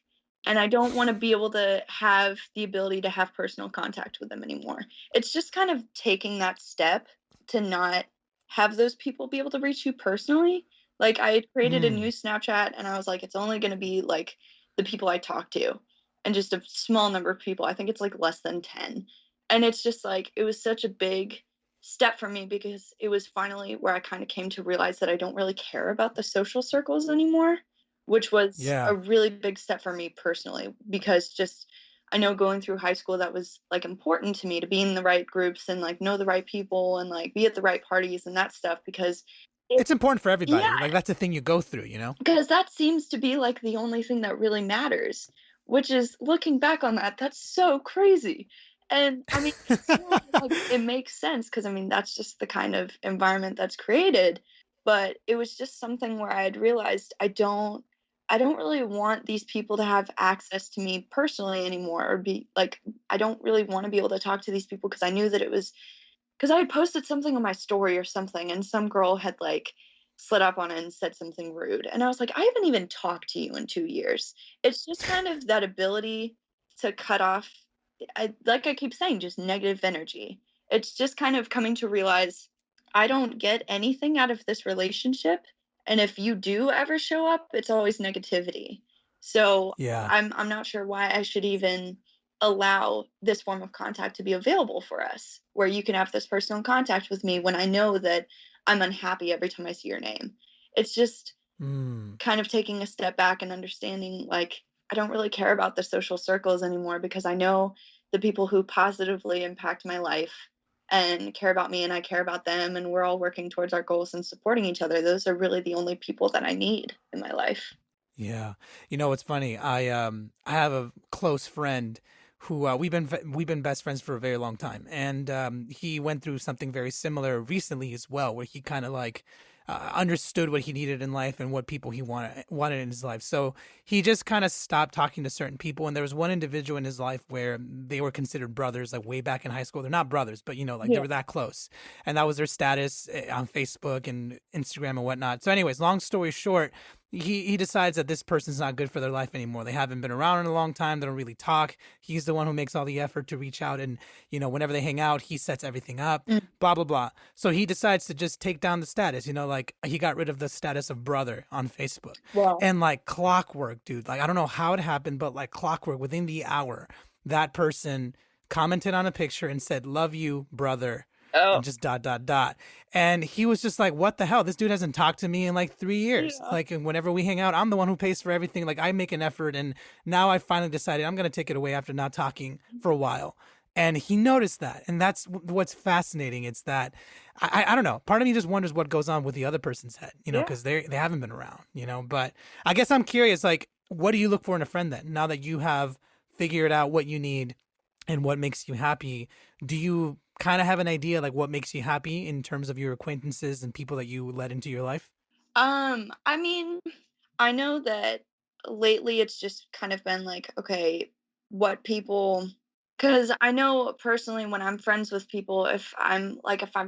And I don't want to be able to have the ability to have personal contact with them anymore. It's just kind of taking that step to not have those people be able to reach you personally. Like, I had created a new Snapchat and I was like, it's only going to be, like, the people I talk to and just a small number of people. I think it's, like, less than 10. And it's just, like, it was such a big step for me because it was finally where I kind of came to realize that I don't really care about the social circles anymore, which was a really big step for me personally, because just, I know going through high school, that was, like, important to me to be in the right groups and, like, know the right people and, like, be at the right parties and that stuff, because it's important for everybody. Yeah. Like, that's the thing you go through, because that seems to be, like, the only thing that really matters, which is, looking back on that, that's so crazy. And I mean, like, it makes sense because, I mean, that's just the kind of environment that's created. But it was just something where I had realized I don't really want these people to have access to me personally anymore, or be like, I don't really want to be able to talk to these people, because I knew that it was because I had posted something on my story or something, and some girl had, like, slid up on it and said something rude. And I was like, I haven't even talked to you in 2 years. It's just kind of that ability to cut off, like I keep saying, just negative energy. It's just kind of coming to realize I don't get anything out of this relationship. And if you do ever show up, it's always negativity. So I'm not sure why I should even allow this form of contact to be available for us, where you can have this personal contact with me when I know that I'm unhappy every time I see your name. It's just kind of taking a step back and understanding, like, I don't really care about the social circles anymore, because I know the people who positively impact my life and care about me, and I care about them, and we're all working towards our goals and supporting each other. Those are really the only people that I need in my life. Yeah. It's funny. I have a close friend who we've been best friends for a very long time, and he went through something very similar recently as well, where he kind of, like, understood what he needed in life and what people he wanted in his life. So he just kind of stopped talking to certain people. And there was one individual in his life where they were considered brothers, like, way back in high school. They're not brothers, but, they were that close. And that was their status on Facebook and Instagram and whatnot. So anyways, long story short, he decides that this person's not good for their life anymore. They haven't been around in a long time. They don't really talk. He's the one who makes all the effort to reach out. And, whenever they hang out, he sets everything up, blah, blah, blah. So he decides to just take down the status, like, he got rid of the status of brother on Facebook. Wow. And, like, clockwork, dude. Like, I don't know how it happened, but, like, clockwork, within the hour, that person commented on a picture and said, "Love you, brother." Oh, and just dot dot dot. And he was just like, what the hell? This dude hasn't talked to me in like 3 years. yeah. Like, and whenever we hang out, I'm the one who pays for everything. Like, I make an effort, and now I finally decided I'm gonna take it away after not talking for a while. And he noticed that, and that's what's fascinating. It's that I don't know. Part of me just wonders what goes on with the other person's head, Yeah. because they haven't been around, But I guess I'm curious, like, what do you look for in a friend then? Now that you have figured out what you need and what makes you happy, do you kind of have an idea like what makes you happy in terms of your acquaintances and people that you let into your life? I mean, I know that lately it's just kind of been like, okay, what people, because I know personally when I'm friends with people, if I'm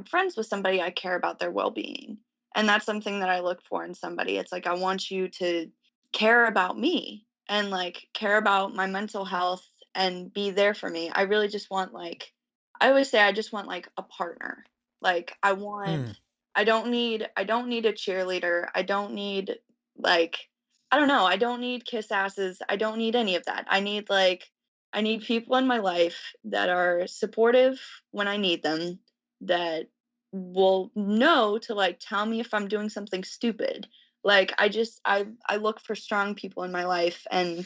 friends with somebody, I care about their well-being. And that's something that I look for in somebody. It's like I want you to care about me and like care about my mental health and be there for me. I really just want like I always say I just want like a partner. Like Hmm. I don't need a cheerleader. I don't need like I don't know, I don't need kiss asses. I don't need any of that. I need people in my life that are supportive when I need them, that will know to like tell me if I'm doing something stupid. Like I look for strong people in my life, and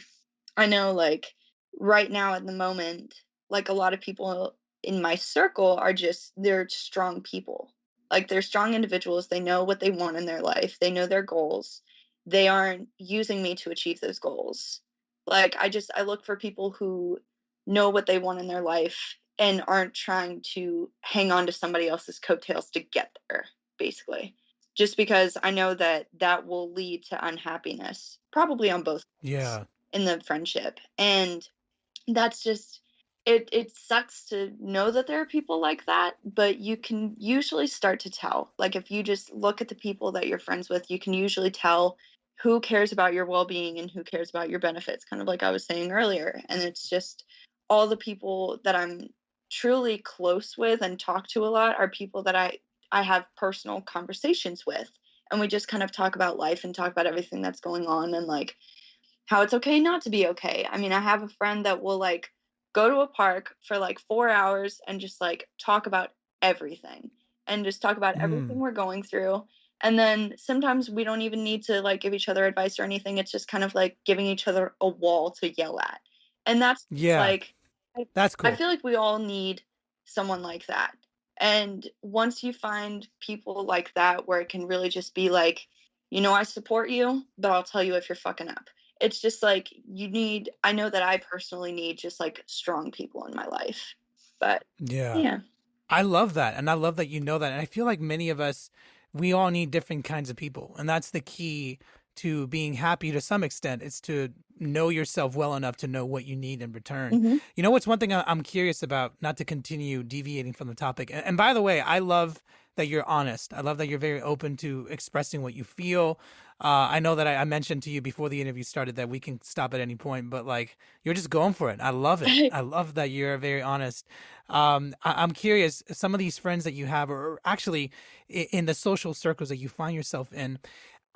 I know like right now at the moment, like a lot of people in my circle are just they're strong people. Like they're strong individuals. They know what they want in their life. They know their goals. They aren't using me to achieve those goals. Like I look for people who know what they want in their life and aren't trying to hang on to somebody else's coattails to get there, basically. Just because I know that that will lead to unhappiness, probably on both sides Yeah. in the friendship. And that's just it sucks to know that there are people like that, but you can usually start to tell. Like if you just look at the people that you're friends with, you can usually tell who cares about your well-being and who cares about your benefits, kind of like I was saying earlier. And it's just all the people that I'm truly close with and talk to a lot are people that I have personal conversations with, and we just kind of talk about life and talk about everything that's going on and like how it's okay not to be okay. I mean, I have a friend that will like go to a park for like 4 hours and just like talk about everything and just talk about everything Mm. we're going through. And then sometimes we don't even need to like give each other advice or anything. It's just kind of like giving each other a wall to yell at. And that's Yeah. like I, That's I cool. feel like we all need someone like that. And once you find people like that where it can really just be like, you know, I support you, but I'll tell you if you're fucking up. It's just like I know that I personally need just like strong people in my life. But Yeah. yeah. I love that. And I love that you know that. And I feel like many of us, we all need different kinds of people. And that's the key to being happy to some extent. It's to know yourself well enough to know what you need in return. Hmm. You know what's one thing I'm curious about, not to continue deviating from the topic. And by the way, I love that you're honest. I love that you're very open to expressing what you feel. I know that I mentioned to you before the interview started that we can stop at any point, but like you're just going for it. I love it. I love that you're very honest. I'm curious, some of these friends that you have, or actually in the social circles that you find yourself in,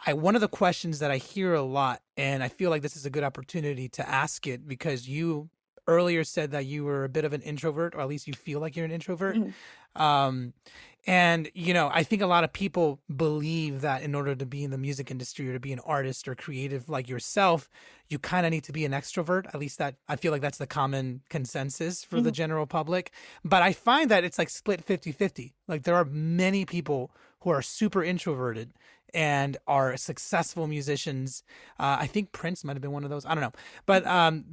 one of the questions that I hear a lot, and I feel like this is a good opportunity to ask it because you earlier said that you were a bit of an introvert, or at least you feel like you're an introvert. Hmm. Um, and I think a lot of people believe that in order to be in the music industry or to be an artist or creative like yourself, you kind of need to be an extrovert. At least that I feel like that's the common consensus for the Hmm. general public. But I find that it's like split 50-50. Like there are many people who are super introverted and are successful musicians. I think Prince might have been one of those. I don't know. But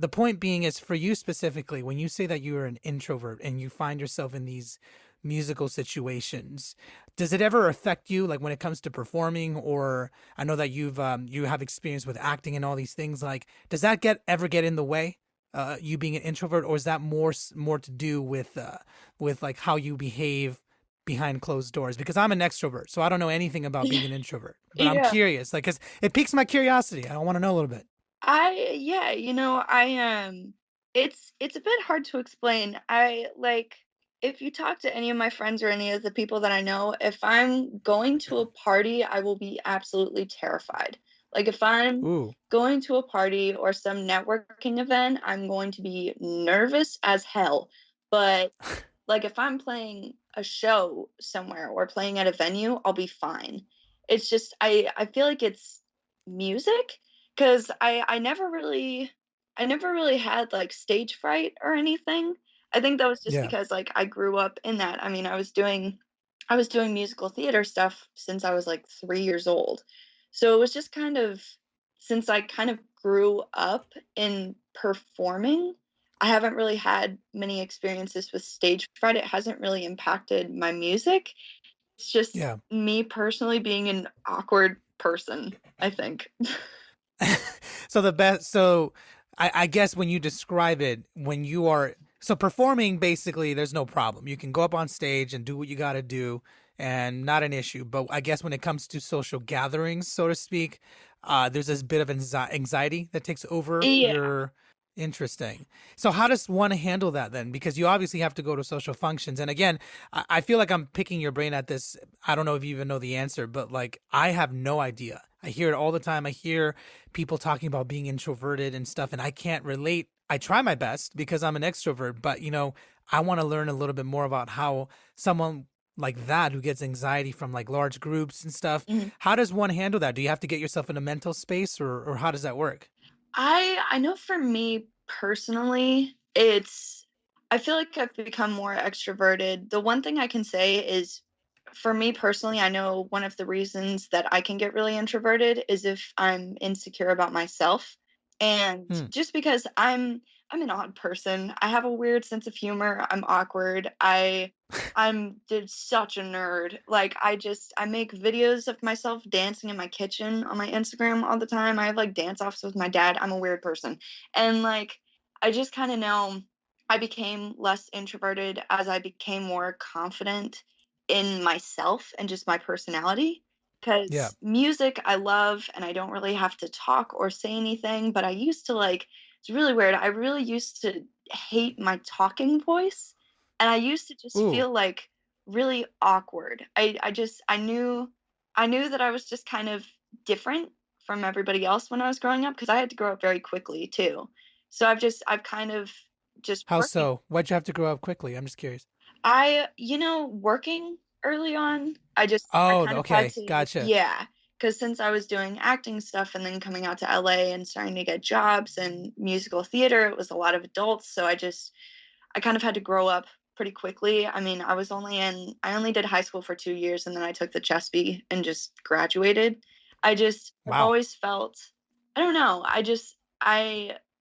the point being is for you specifically, when you say that you are an introvert and you find yourself in these musical situations, does it ever affect you, like when it comes to performing? Or I know that you have experience with acting and all these things. Like, does that ever get in the way? You being an introvert, or is that more to do with like how you behave behind closed doors? Because I'm an extrovert, so I don't know anything about being an introvert. But I'm Yeah. curious, like, cause it piques my curiosity. I want to know a little bit. Yeah, you know, it's a bit hard to explain. I like if you talk to any of my friends or any of the people that I know, if I'm going to a party, I will be absolutely terrified. Like if I'm Ooh. going to a party or some networking event, I'm going to be nervous as hell. But Like if I'm playing a show somewhere or playing at a venue, I'll be fine. It's just I feel like it's music because I never really had like stage fright or anything. I think that was just Yeah. because like I grew up in that. I mean, I was doing musical theater stuff since I was like 3 years old. So it was just kind of since I kind of grew up in performing, I haven't really had many experiences with stage fright. It hasn't really impacted my music. It's just Yeah. me personally being an awkward person, I think. So the best, so I guess when you describe it, when you are so performing, basically, there's no problem. You can go up on stage and do what you got to do, and not an issue. But I guess when it comes to social gatherings, so to speak, there's this bit of anxiety that takes over Yeah. your. Interesting. So how does one handle that then? Because you obviously have to go to social functions. And again, I feel like I'm picking your brain at this. I don't know if you even know the answer, but like I have no idea. I hear it all the time. I hear people talking about being introverted and stuff, and I can't relate. I try my best because I'm an extrovert, but I want to learn a little bit more about how someone like that who gets anxiety from like large groups and stuff, Mhm. how does one handle that? Do you have to get yourself in a mental space, or how does that work? I know for me personally, I feel like I've become more extroverted. The one thing I can say is for me personally, I know one of the reasons that I can get really introverted is if I'm insecure about myself. And Hmm. just because I'm an odd person. I have a weird sense of humor. I'm awkward. I'm just such a nerd. Like I make videos of myself dancing in my kitchen on my Instagram all the time. I have like dance offs with my dad. I'm a weird person. And like I just kind of know I became less introverted as I became more confident in myself and just my personality. Yeah. Because music I love and I don't really have to talk or say anything, but I used to like, it's really weird. I really used to hate my talking voice and I used to just Ooh. feel like really awkward. I knew that I was just kind of different from everybody else when I was growing up because I had to grow up very quickly too. So I've kind of just How working. so? Why'd you have to grow up quickly? I'm just curious. Working early on, I Oh, kind of had okay. to, Gotcha. yeah, because since I was doing acting stuff and then coming out to LA and starting to get jobs in musical theater, it was a lot of adults. So I kind of had to grow up pretty quickly. I mean, I only did high school for 2 years and then I took the CHESP and just graduated. I've Wow. always felt, I don't know,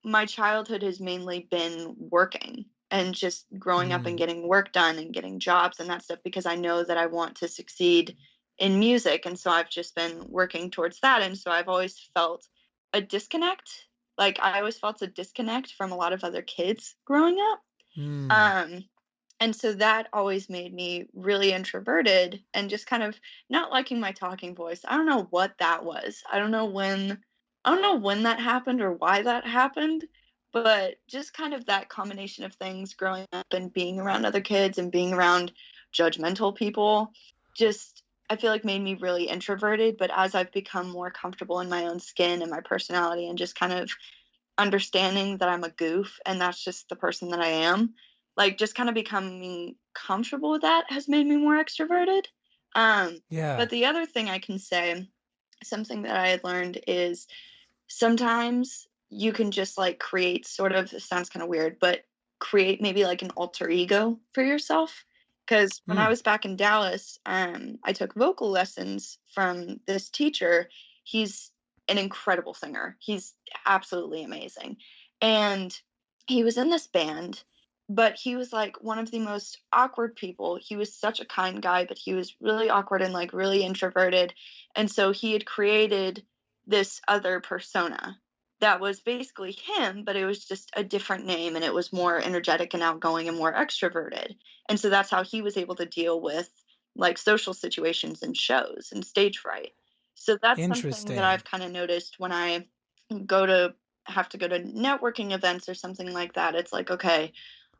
my childhood has mainly been working and just growing up and Mm. getting work done and getting jobs and that stuff because I know that I want to succeed in music. And so I've just been working towards that. And so I've always felt a disconnect. Like I always felt a disconnect from a lot of other kids growing up. Mm. Um, and so that always made me really introverted and just kind of not liking my talking voice. I don't know what that was. I don't know when that happened or why that happened, but just kind of that combination of things growing up and being around other kids and being around judgmental people just I feel like made me really introverted, but as I've become more comfortable in my own skin and my personality and just kind of understanding that I'm a goof and that's just the person that I am, like just kind of becoming comfortable with that has made me more extroverted. Um, Yeah. but the other thing I can say, something that I had learned is sometimes you can just like create sort of, it sounds kind of weird, but create maybe like an alter ego for yourself. Because when I Mm. was back in Dallas, I took vocal lessons from this teacher. He's an incredible singer. He's absolutely amazing. And he was in this band, but he was like one of the most awkward people. He was such a kind guy, but he was really awkward and like really introverted. And so he had created this other persona that was basically him, but it was just a different name and it was more energetic and outgoing and more extroverted. And so that's how he was able to deal with like social situations and shows and stage fright. So that's something that Interesting. I've kind of noticed when I go to have to go to networking events or something like that. It's like, okay,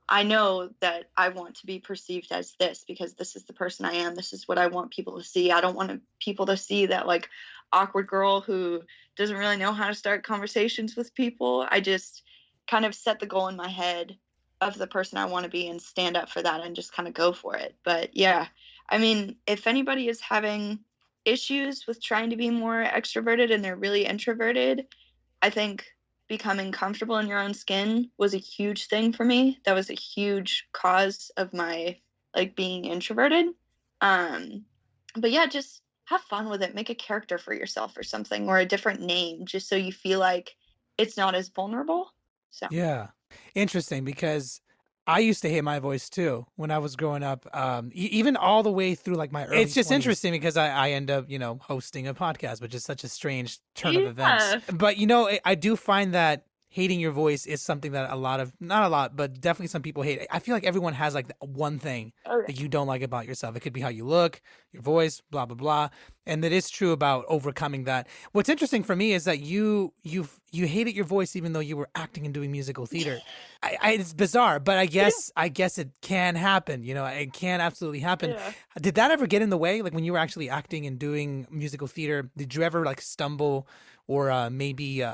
I know that I want to be perceived as this because this is the person I am. This is what I want people to see. I don't want people to see that like awkward girl who doesn't really know how to start conversations with people. I just kind of set the goal in my head of the person I want to be and stand up for that and just kind of go for it. But yeah, I mean, if anybody is having issues with trying to be more extroverted and they're really introverted, I think becoming comfortable in your own skin was a huge thing for me. That was a huge cause of my like being introverted. Um, but yeah, just have fun with it. Make a character for yourself or something, or a different name, just so you feel like it's not as vulnerable. So Yeah. Interesting, because I used to hate my voice too when I was growing up, even all the way through like my early It's just 20s. Interesting because I end up, hosting a podcast, which is such a strange turn of events. yeah, But, I do find that hating your voice is something that not a lot, but definitely some people hate. I feel like everyone has like one thing oh, that you don't like about yourself. It could be how you look, your voice, blah, blah, blah. And it is true about overcoming that. What's interesting for me is that you hated your voice even though you were acting and doing musical theater. It's bizarre, but I guess it can happen. It can absolutely happen. yeah. Did that ever get in the way? Like when you were actually acting and doing musical theater, did you ever like stumble or maybe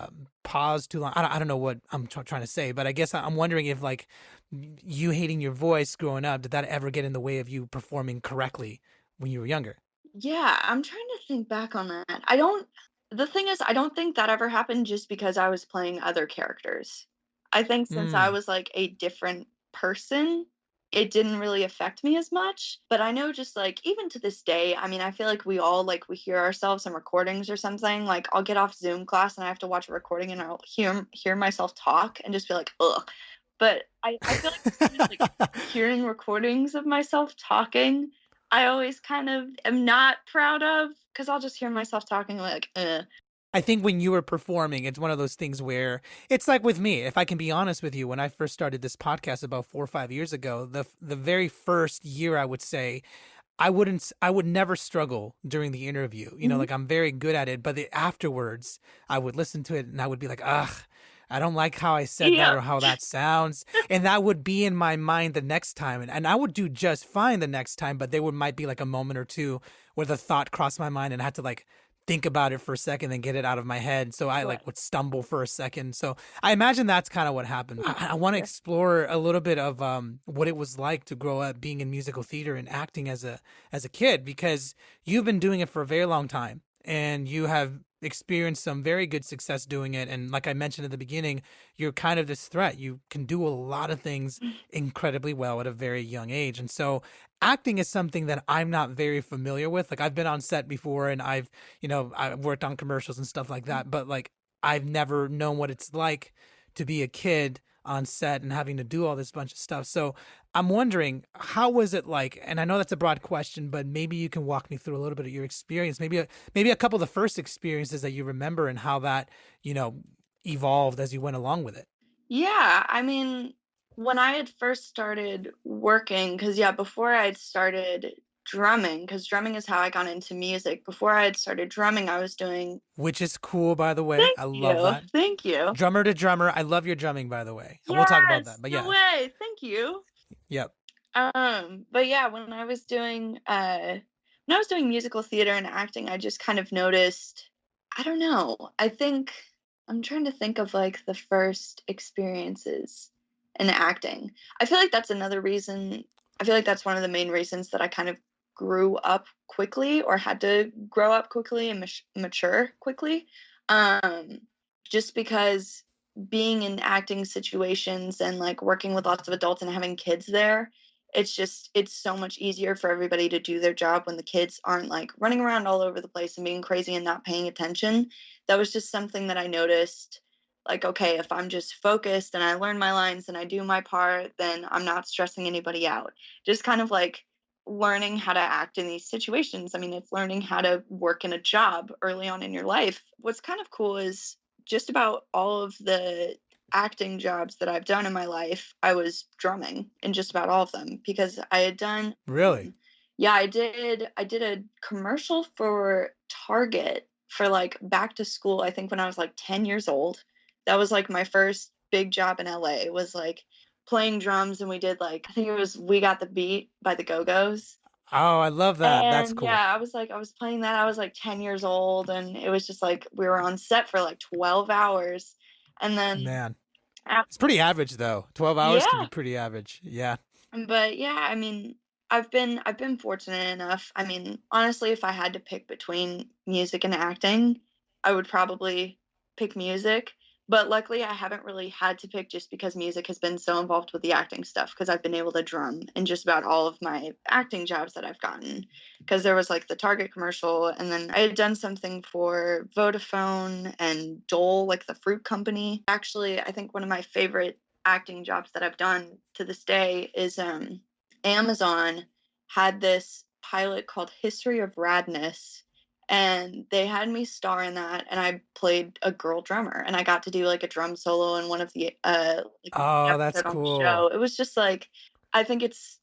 pause too long? I don't know what I'm trying to say, but I guess I'm wondering if like you hating your voice growing up, did that ever get in the way of you performing correctly when you were younger? Yeah, I'm trying to think back on that. I don't The thing is, I don't think that ever happened just because I was playing other characters. I think since I Mm. was like a different person, it didn't really affect me as much. But I know just like even to this day, I mean, I feel like we all like we hear ourselves in recordings or something. Like I'll get off Zoom class and I have to watch a recording and I'll hear myself talk and just be like, ugh. But I feel like even just like hearing recordings of myself talking I always kind of am not proud of because I'll just hear myself talking like, I think when you were performing, it's one of those things where it's like with me. If I can be honest with you, when I first started this podcast about 4 or 5 years ago, the very first year, I would say, I would never struggle during the interview. Mhm. Like I'm very good at it, but afterwards, I would listen to it and I would be like, ugh. I don't like how I said that Yeah, or how that sounds. And that would be in my mind the next time. And I would do just fine the next time, but there might be like a moment or two where the thought crossed my mind and I had to like think about it for a second and get it out of my head. So I right. like would stumble for a second. So I imagine that's kind of what happened. I want to Yeah. explore a little bit of what it was like to grow up being in musical theater and acting as a kid, because you've been doing it for a very long time and you have experienced some very good success doing it. And like I mentioned at the beginning, you're kind of this threat. You can do a lot of things incredibly well at a very young age. And so acting is something that I'm not very familiar with. Like I've been on set before and I worked on commercials and stuff like that, but like I've never known what it's like to be a kid on set and having to do all this bunch of stuff. So I'm wondering, how was it like? And I know that's a broad question, but maybe you can walk me through a little bit of your experience. Maybe a couple of the first experiences that you remember and how that, you know, evolved as you went along with it. Yeah, I mean, when I had first started working, because yeah, before I had started drumming, because drumming is how I got into music. Before I had started drumming, I was doing. Which is cool, by the way. Thank I love you, that. thank you. Drummer to drummer. I love your drumming, by the way. And we'll talk about Yes, that. But no yeah. way, thank you. Yep. But yeah, when I was doing musical theater and acting, I just kind of noticed, I don't know. I think I'm trying to think of like the first experiences in acting. I feel like that's another reason. I feel like that's one of the main reasons that I kind of grew up quickly or had to grow up quickly and mature quickly. Um, just because being in acting situations and like working with lots of adults and having kids there, it's so much easier for everybody to do their job when the kids aren't like running around all over the place and being crazy and not paying attention. That was just something that I noticed, like, okay, if I'm just focused and I learn my lines and I do my part, then I'm not stressing anybody out. Just kind of like learning how to act in these situations. I mean, it's learning how to work in a job early on in your life. What's kind of cool is just about all of the acting jobs that I've done in my life, I was drumming in just about all of them because I had done Really? yeah, I did a commercial for Target for like back to school, I think when I was like 10 years old. That was like my first big job in LA was like playing drums and we did like I think it was We Got the Beat by the Go-Go's. Oh, I love that. That's And cool. yeah, I was playing that. I was like 10 years old and it was just like we were on set for like 12 hours. And then Man. It's pretty average though. 12 hours can be Yeah, pretty average. Yeah. but yeah, I mean, I've been fortunate enough. I mean, honestly, if I had to pick between music and acting, I would probably pick music. But luckily, I haven't really had to pick just because music has been so involved with the acting stuff because I've been able to drum in just about all of my acting jobs that I've gotten. Because there was like the Target commercial, and then I had done something for Vodafone and Dole, like the fruit company. Actually, I think one of my favorite acting jobs that I've done to this day is Amazon had this pilot called History of Radness, and they had me star in that, and I played a girl drummer, and I got to do like a drum solo in one of the like the Oh, that's episode on the show. cool. It was just like, I think it's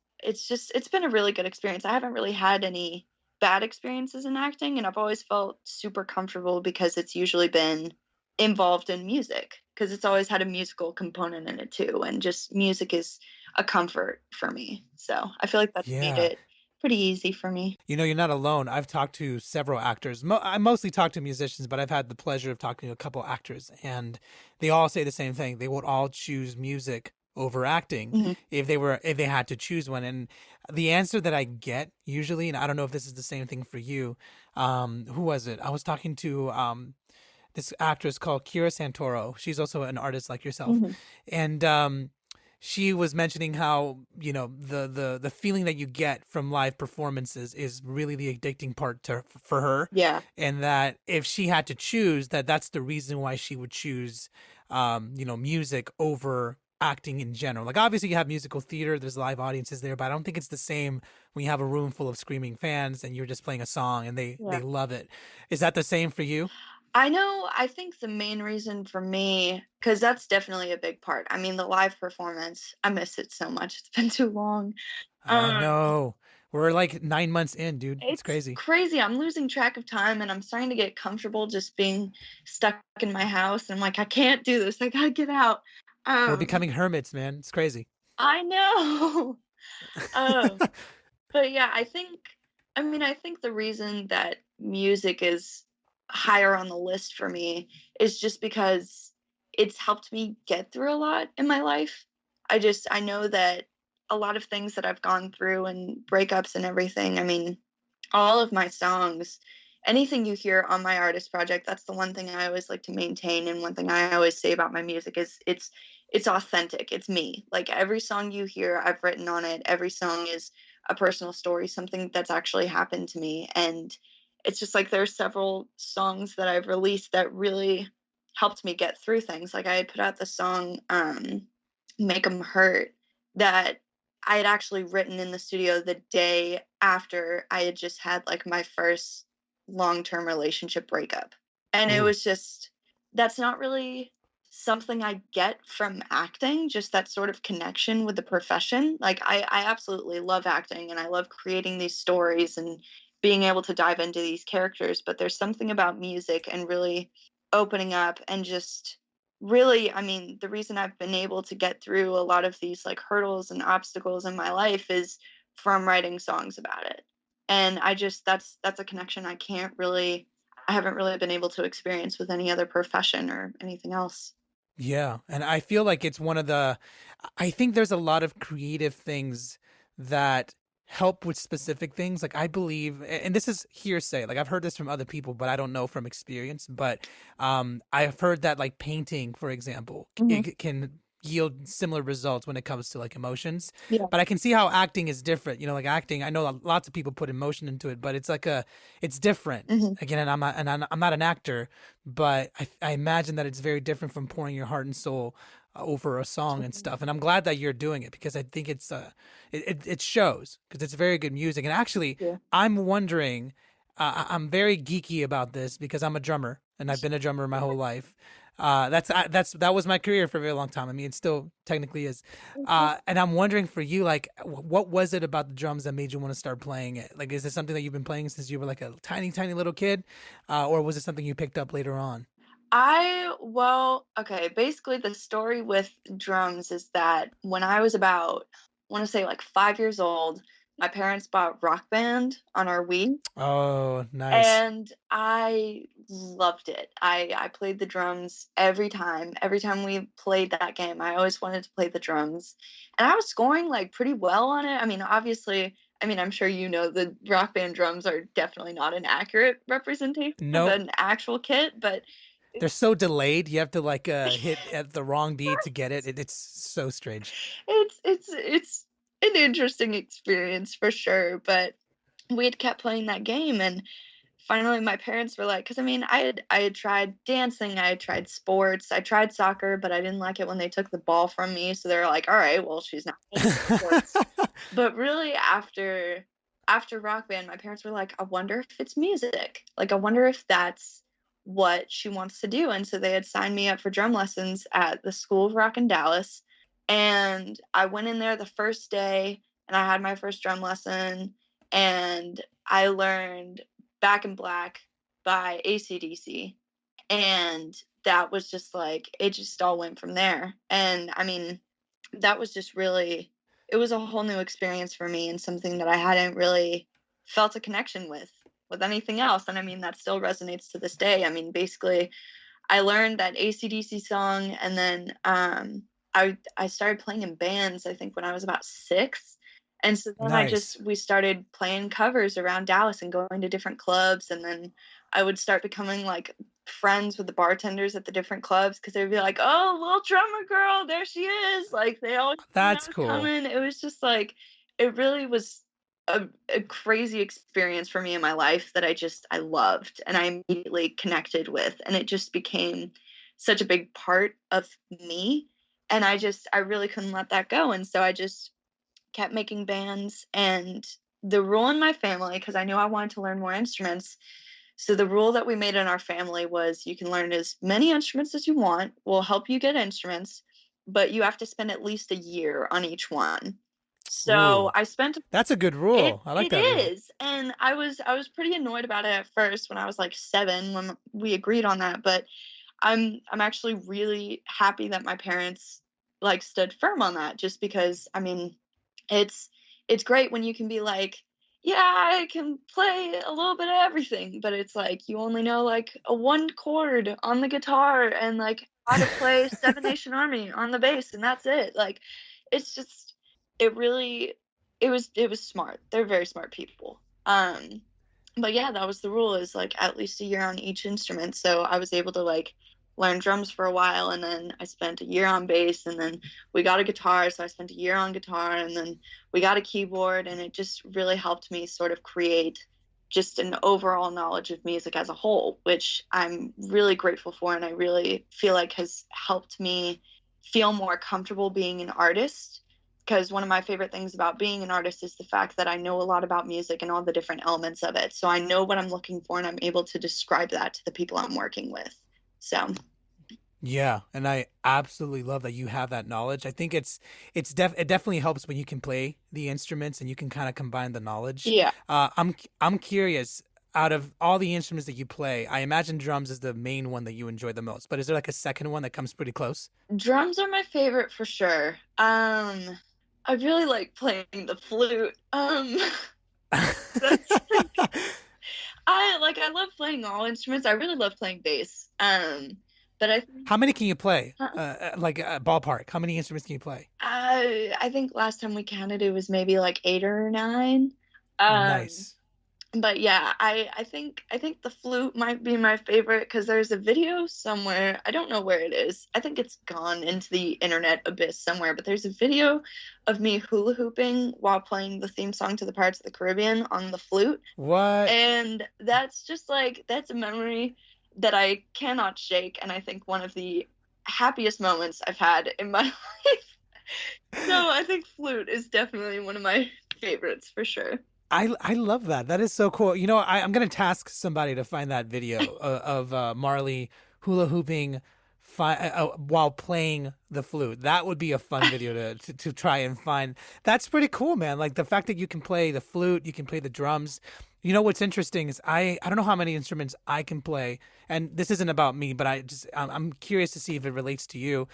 been a really good experience. I haven't really had any bad experiences in acting, and I've always felt super comfortable because it's usually been involved in music because it's always had a musical component in it too, and just music is a comfort for me. So I feel like that's made Yeah. it pretty easy for me. You know, you're not alone. I've talked to several actors. I mostly talk to musicians, but I've had the pleasure of talking to a couple actors, and they all say the same thing. They would all choose music over acting Mhm. if they had to choose one. And the answer that I get usually, and I don't know if this is the same thing for you. Who was it? I was talking to this actress called Kira Santoro. She's also an artist like yourself, Mhm. and she was mentioning how the feeling that you get from live performances is really the addicting part for her, Yeah. and that if she had to choose, that's the reason why she would choose music over acting in general. Like obviously you have musical theater, there's live audiences there, but I don't think it's the same when you have a room full of screaming fans and you're just playing a song and they Yeah. love it. Is that the same for you? I think the main reason for me, because that's definitely a big part. I mean, the live performance, I miss it so much. It's been too long. I Um, know. We're like 9 months in, dude. It's it's crazy. crazy. I'm losing track of time and I'm starting to get comfortable just being stuck in my house. And I'm like, I can't do this. I gotta get out. We're Um, becoming hermits, man. It's crazy. I know. Um, But yeah, I think the reason that music is higher on the list for me is just because it's helped me get through a lot in my life. I know that a lot of things that I've gone through and breakups and everything, I mean, all of my songs, anything you hear on my artist project, that's the one thing I always like to maintain, and one thing I always say about my music is it's authentic. It's me. Like every song you hear, I've written on it. Every song is a personal story, something that's actually happened to me. And it's just like there's several songs that I've released that really helped me get through things. Like I had put out the song Make 'em Hurt that I had actually written in the studio the day after I had just had like my first long-term relationship breakup. And it Ooh, was just that's not really something I get from acting, just that sort of connection with the profession. Like I absolutely love acting and I love creating these stories and being able to dive into these characters, but there's something about music and really opening up and just really, I mean, the reason I've been able to get through a lot of these like hurdles and obstacles in my life is from writing songs about it. And I just that's a connection I haven't really been able to experience with any other profession or anything else. yeah. And I feel like it's one of I think there's a lot of creative things that help with specific things. Like I believe, and this is hearsay, like I've heard this from other people, but I don't know from experience. But I've heard that like painting, for example, Mhm. it can yield similar results when it comes to like emotions. Yeah. But I can see how acting is different. Like acting, I know lots of people put emotion into it, but it's different. Mhm. Again, and I'm not an actor, but I imagine that it's very different from pouring your heart and soul over a song and Totally. stuff. And I'm glad that you're doing it because I think it shows because it's very good music. And actually, Yeah. I'm wondering, I'm very geeky about this because I'm a drummer and I've been a drummer my whole life. That was my career for a very long time. I mean, it still technically is. Mhm. And I'm wondering for you, like, what was it about the drums that made you want to start playing it? Like, is it something that you've been playing since you were like a tiny, tiny little kid, or was it something you picked up later on? Well, okay, basically the story with drums is that when I was about, I want to say like 5 years old, my parents bought Rock Band on our Wii, Oh, nice. and I loved it. I played the drums every time. Every time we played that game, I always wanted to play the drums. And I was scoring like pretty well on it. I mean, obviously, I mean, I'm sure you know the Rock Band drums are definitely not an accurate representation of Nope. an actual kit, but They're so delayed. You have to like hit at the wrong beat to get it. It's so strange. it's an interesting experience for sure. But we had kept playing that game, and finally my parents were like, because I mean, I had tried dancing, I had tried sports, I tried soccer, but I didn't like it when they took the ball from me. So they were like, all right, well, she's not playing sports. But really, after Rock Band, my parents were like, I wonder if it's music. Like, I wonder if that's what she wants to do. And so they had signed me up for drum lessons at the School of Rock in Dallas. And I went in there the first day, and I had my first drum lesson, and I learned Back in Black by AC/DC. And that was just like, it just all went from there. And I mean, that was just really, it was a whole new experience for me, and something that I hadn't really felt a connection with anything else. And I mean, that still resonates to this day. I mean, basically, I learned that AC/DC song, and then I started playing in bands, I think when I was about 6. And so then Nice. we started playing covers around Dallas and going to different clubs. And then I would start becoming like friends with the bartenders at the different clubs, because they would be like, oh, little drummer girl, there she is. Like, they always knew I That's was cool. coming. It was just like, it really was a crazy experience for me in my life that I loved, and I immediately connected with. And it just became such a big part of me. And I really couldn't let that go. And so I just kept making bands. And the rule in my family, because I knew I wanted to learn more instruments, so the rule that we made in our family was, you can learn as many instruments as you want, we'll help you get instruments, but you have to spend at least a year on each one. So Ooh, I spent that's a good it rule. I like it that rule. is. And I was pretty annoyed about it at first when I was like 7, when we agreed on that. But I'm actually really happy that my parents like stood firm on that, just because I mean, it's it's great when you can be like, yeah, I can play a little bit of everything, but it's like you only know like a one chord on the guitar, and like how to play Seven Nation Army on the bass, and that's it. Like, it's just, it really, it was smart. They're very smart people. But yeah, that was the rule, is like at least a year on each instrument. So I was able to like learn drums for a while, and then I spent a year on bass, and then we got a guitar, so I spent a year on guitar, and then we got a keyboard. And it just really helped me sort of create just an overall knowledge of music as a whole, which I'm really grateful for, and I really feel like has helped me feel more comfortable being an artist. Because one of my favorite things about being an artist is the fact that I know a lot about music and all the different elements of it. So I know what I'm looking for, and I'm able to describe that to the people I'm working with. So Yeah, and I absolutely love that you have that knowledge. I think it definitely helps when you can play the instruments and you can kind of combine the knowledge. yeah, I'm curious. Out of all the instruments that you play, I imagine drums is the main one that you enjoy the most. But is there like a second one that comes pretty close? drums are my favorite for sure. I really like playing the flute. That's I love playing all instruments. I really love playing bass. But I think How many can you play? uh, Like ballpark. How many instruments can you play? I think last time we counted it was maybe like 8 or 9. Um, Nice. but yeah, I think the flute might be my favorite, because there's a video somewhere. I don't know where it is. I think it's gone into the internet abyss somewhere, but there's a video of me hula hooping while playing the theme song to the Pirates of the Caribbean on the flute. What? And that's just like, that's a memory that I cannot shake, and I think one of the happiest moments I've had in my life. So I think flute is definitely one of my favorites for sure. I love that. That is so cool. You know, I'm gonna task somebody to find that video of Marley hula hooping while playing the flute. That would be a fun video to try and find. That's pretty cool, man. Like the fact that you can play the flute, you can play the drums. You know what's interesting is I don't know how many instruments I can play, and this isn't about me, but I'm curious to see if it relates to you.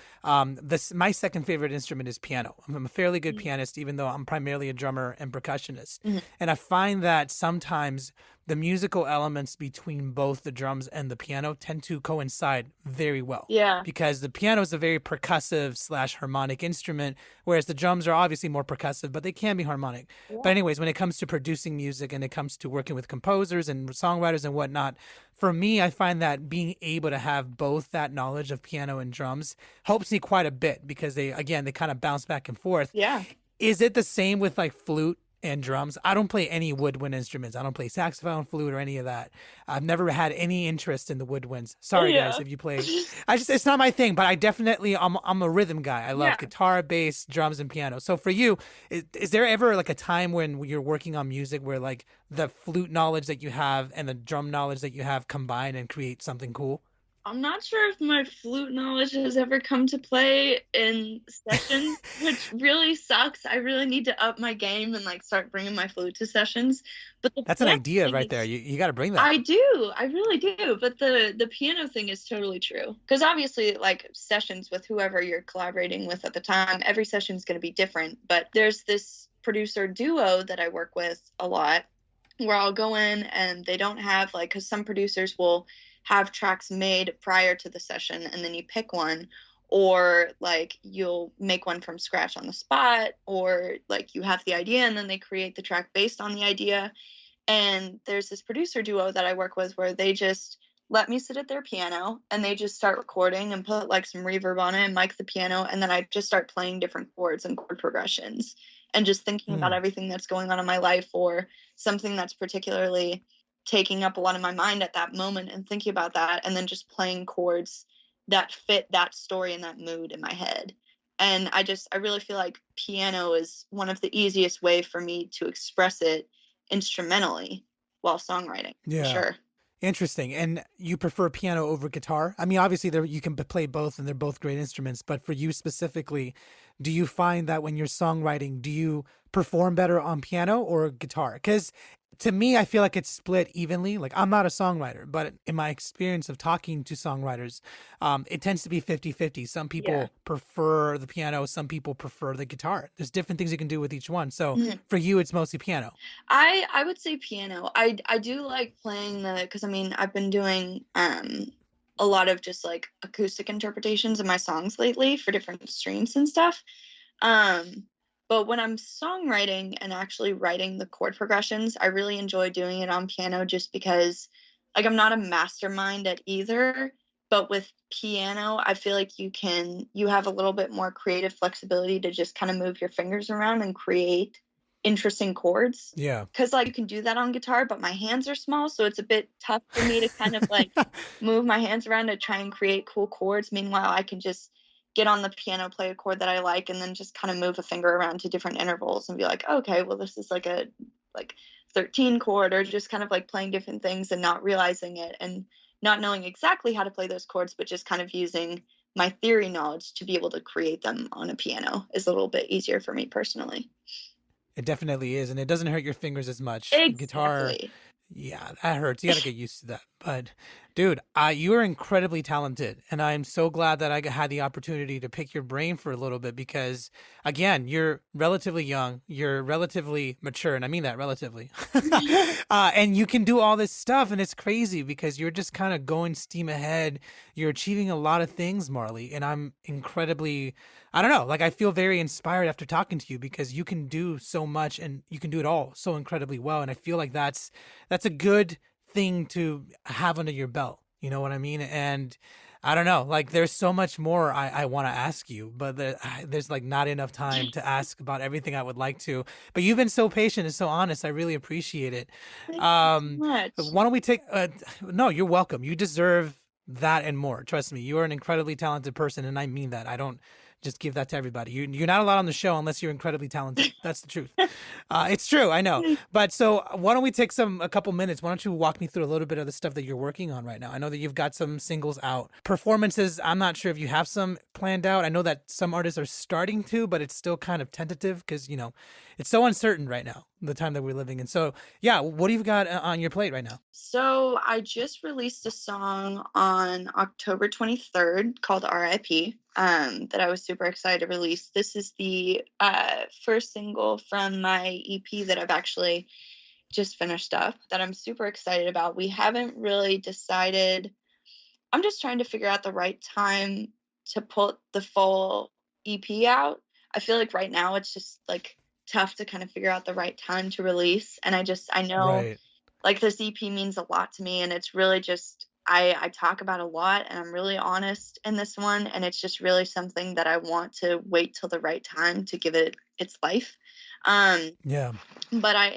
This my second favorite instrument is piano. I'm a fairly good Mhm. pianist, even though I'm primarily a drummer and percussionist. Mhm. And I find that sometimes the musical elements between both the drums and the piano tend to coincide very well Yeah. because the piano is a very percussive slash harmonic instrument, whereas the drums are obviously more percussive, but they can be harmonic. But Yeah. anyways, when it comes to producing music and it comes to working with composers and songwriters and whatnot, for me, I find that being able to have both that knowledge of piano and drums helps me quite a bit because they kind of bounce back and forth. Yeah. Is it the same with like flute and drums? I don't play any woodwind instruments. I don't play saxophone, flute, or any of that. I've never had any interest in the woodwinds. Sorry, guys, Yeah. if you play. I just it's not my thing. But I definitely I'm a rhythm guy. I love Yeah. guitar, bass, drums, and piano. So for you, is there ever like a time when you're working on music where like the flute knowledge that you have and the drum knowledge that you have combine and create something cool? I'm not sure if my flute knowledge has ever come to play in sessions, which really sucks. I really need to up my game and like start bringing my flute to sessions. But the That's an piano idea thing right there. is, You got to bring that. I do, I really do. But the piano thing is totally true. Because obviously, like sessions with whoever you're collaborating with at the time, every session is going to be different. But there's this producer duo that I work with a lot where I'll go in and they don't have like, because some producers will have tracks made prior to the session and then you pick one, or like you'll make one from scratch on the spot, or like you have the idea and then they create the track based on the idea. And there's this producer duo that I work with where they just let me sit at their piano and they just start recording and put like some reverb on it and mic the piano. And then I just start playing different chords and chord progressions and just thinking about Hmm. everything that's going on in my life or something that's particularly taking up a lot of my mind at that moment and thinking about that. And then just playing chords that fit that story and that mood in my head. And I really feel like piano is one of the easiest way for me to express it instrumentally while songwriting, for Yeah. sure. Interesting. And you prefer piano over guitar? I mean, obviously there you can play both and they're both great instruments, but for you specifically, do you find that when you're songwriting, do you perform better on piano or guitar? Cuz to me, I feel like it's split evenly. Like I'm not a songwriter, but in my experience of talking to songwriters, it tends to be 50-50. Some Yeah. people prefer the piano, some people prefer the guitar. There's different things you can do with each one. So Mhm. for you, it's mostly piano. I would say piano. I do like playing the because I mean I've been doing a lot of just like acoustic interpretations of my songs lately for different streams and stuff. Um, but when I'm songwriting and actually writing the chord progressions, I really enjoy doing it on piano just because, like, I'm not a mastermind at either. But with piano, I feel like you have a little bit more creative flexibility to just kind of move your fingers around and create interesting chords. Yeah. Because, like, you can do that on guitar, but my hands are small. So it's a bit tough for me to kind of like move my hands around to try and create cool chords. Meanwhile, I can just get on the piano, play a chord that I like, and then just kind of move a finger around to different intervals and be like, okay, well, this is like a like 13 chord, or just kind of like playing different things and not realizing it and not knowing exactly how to play those chords, but just kind of using my theory knowledge to be able to create them on a piano is a little bit easier for me personally. It definitely is, and it doesn't hurt your fingers as much. Guitar, Exactly. yeah, that hurts. You got to get used to that. But, dude, you are incredibly talented, and I'm so glad that had the opportunity to pick your brain for a little bit because, again, you're relatively young, you're relatively mature, and I mean that relatively. And you can do all this stuff, and it's crazy because you're just kind of going steam ahead. You're achieving a lot of things, Marlhy, and I'm incredibly, I don't know, like I feel very inspired after talking to you because you can do so much and you can do it all so incredibly well, and I feel like that's a good thing to have under your belt. You know what I mean? And I don't know, like there's so much more I want to ask you, but there's like not enough time to ask about everything I would like to. But you've been so patient and so honest. I really appreciate it. Thank you so Um, much. why don't we take? No, you're welcome. You deserve that and more. Trust me, you are an incredibly talented person, and I mean that. I don't just give that to everybody. You're not allowed on the show unless you're incredibly talented. That's the truth. It's true, I know. But so why don't we take a couple minutes? Why don't you walk me through a little bit of the stuff that you're working on right now? I know that you've got some singles out. Performances, I'm not sure if you have some planned out. I know that some artists are starting to, but it's still kind of tentative because, it's so uncertain right now, the time that we're living in. So yeah, what do you got on your plate right now? So I just released a song on October 23rd called RIP, that I was super excited to release. This is the first single from my EP that I've actually just finished up that I'm super excited about. We haven't really decided. I'm just trying to figure out the right time to put the full EP out. I feel like right now it's just like tough to kind of figure out the right time to release. And I know Right. like this EP means a lot to me, and it's really just I talk about a lot, and I'm really honest in this one, and it's just really something that I want to wait till the right time to give it its life. Yeah. But I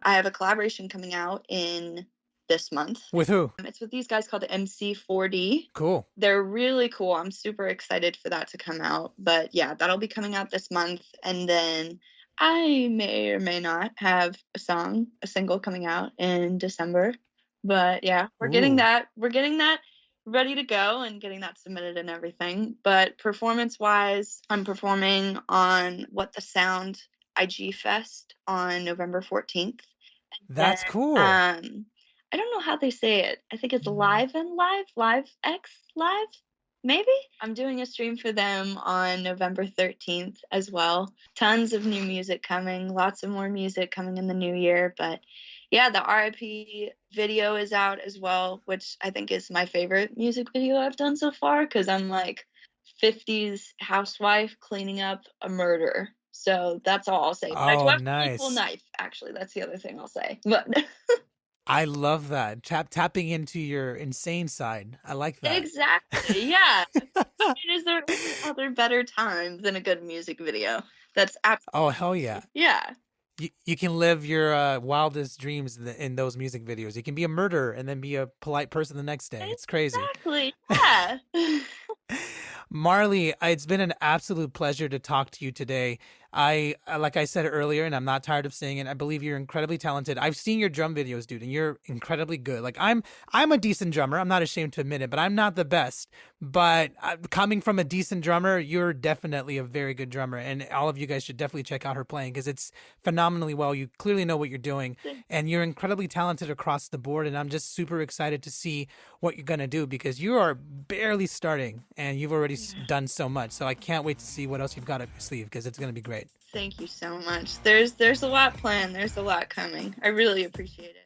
have a collaboration coming out in this month. With who? It's with these guys called MC4D. Cool. They're really cool. I'm super excited for that to come out. But yeah, that'll be coming out this month. And then I may or may not have a single coming out in December. But yeah, we're getting that ready to go and getting that submitted and everything. But performance wise, I'm performing on What the Sound IG Fest on November 14th. That's cool. I don't know how they say it. I think it's Live X Live, maybe? I'm doing a stream for them on November 13th as well. Tons of new music coming, lots of more music coming in the new year. But yeah, the RIP video is out as well, which I think is my favorite music video I've done so far, because I'm like 50s housewife cleaning up a murder. So that's all I'll say. But I do have a equal knife, actually. That's the other thing I'll say. But I love that. Tapping into your insane side. I like that. Exactly. Yeah. I mean, is there any other better time than a good music video? That's absolutely. Oh, hell yeah. Yeah. You can live your wildest dreams in those music videos. You can be a murderer and then be a polite person the next day. It's crazy. Exactly. Yeah. Marlhy, it's been an absolute pleasure to talk to you today. Like I said earlier, and I'm not tired of saying it, I believe you're incredibly talented. I've seen your drum videos, dude, and you're incredibly good. Like I'm a decent drummer. I'm not ashamed to admit it, but I'm not the best. But coming from a decent drummer, you're definitely a very good drummer, and all of you guys should definitely check out her playing because it's phenomenally well. You clearly know what you're doing, and you're incredibly talented across the board. And I'm just super excited to see what you're gonna do because you are barely starting, and you've already done so much. So I can't wait to see what else you've got up your sleeve because it's gonna be great. Thank you so much. There's a lot planned. There's a lot coming. I really appreciate it.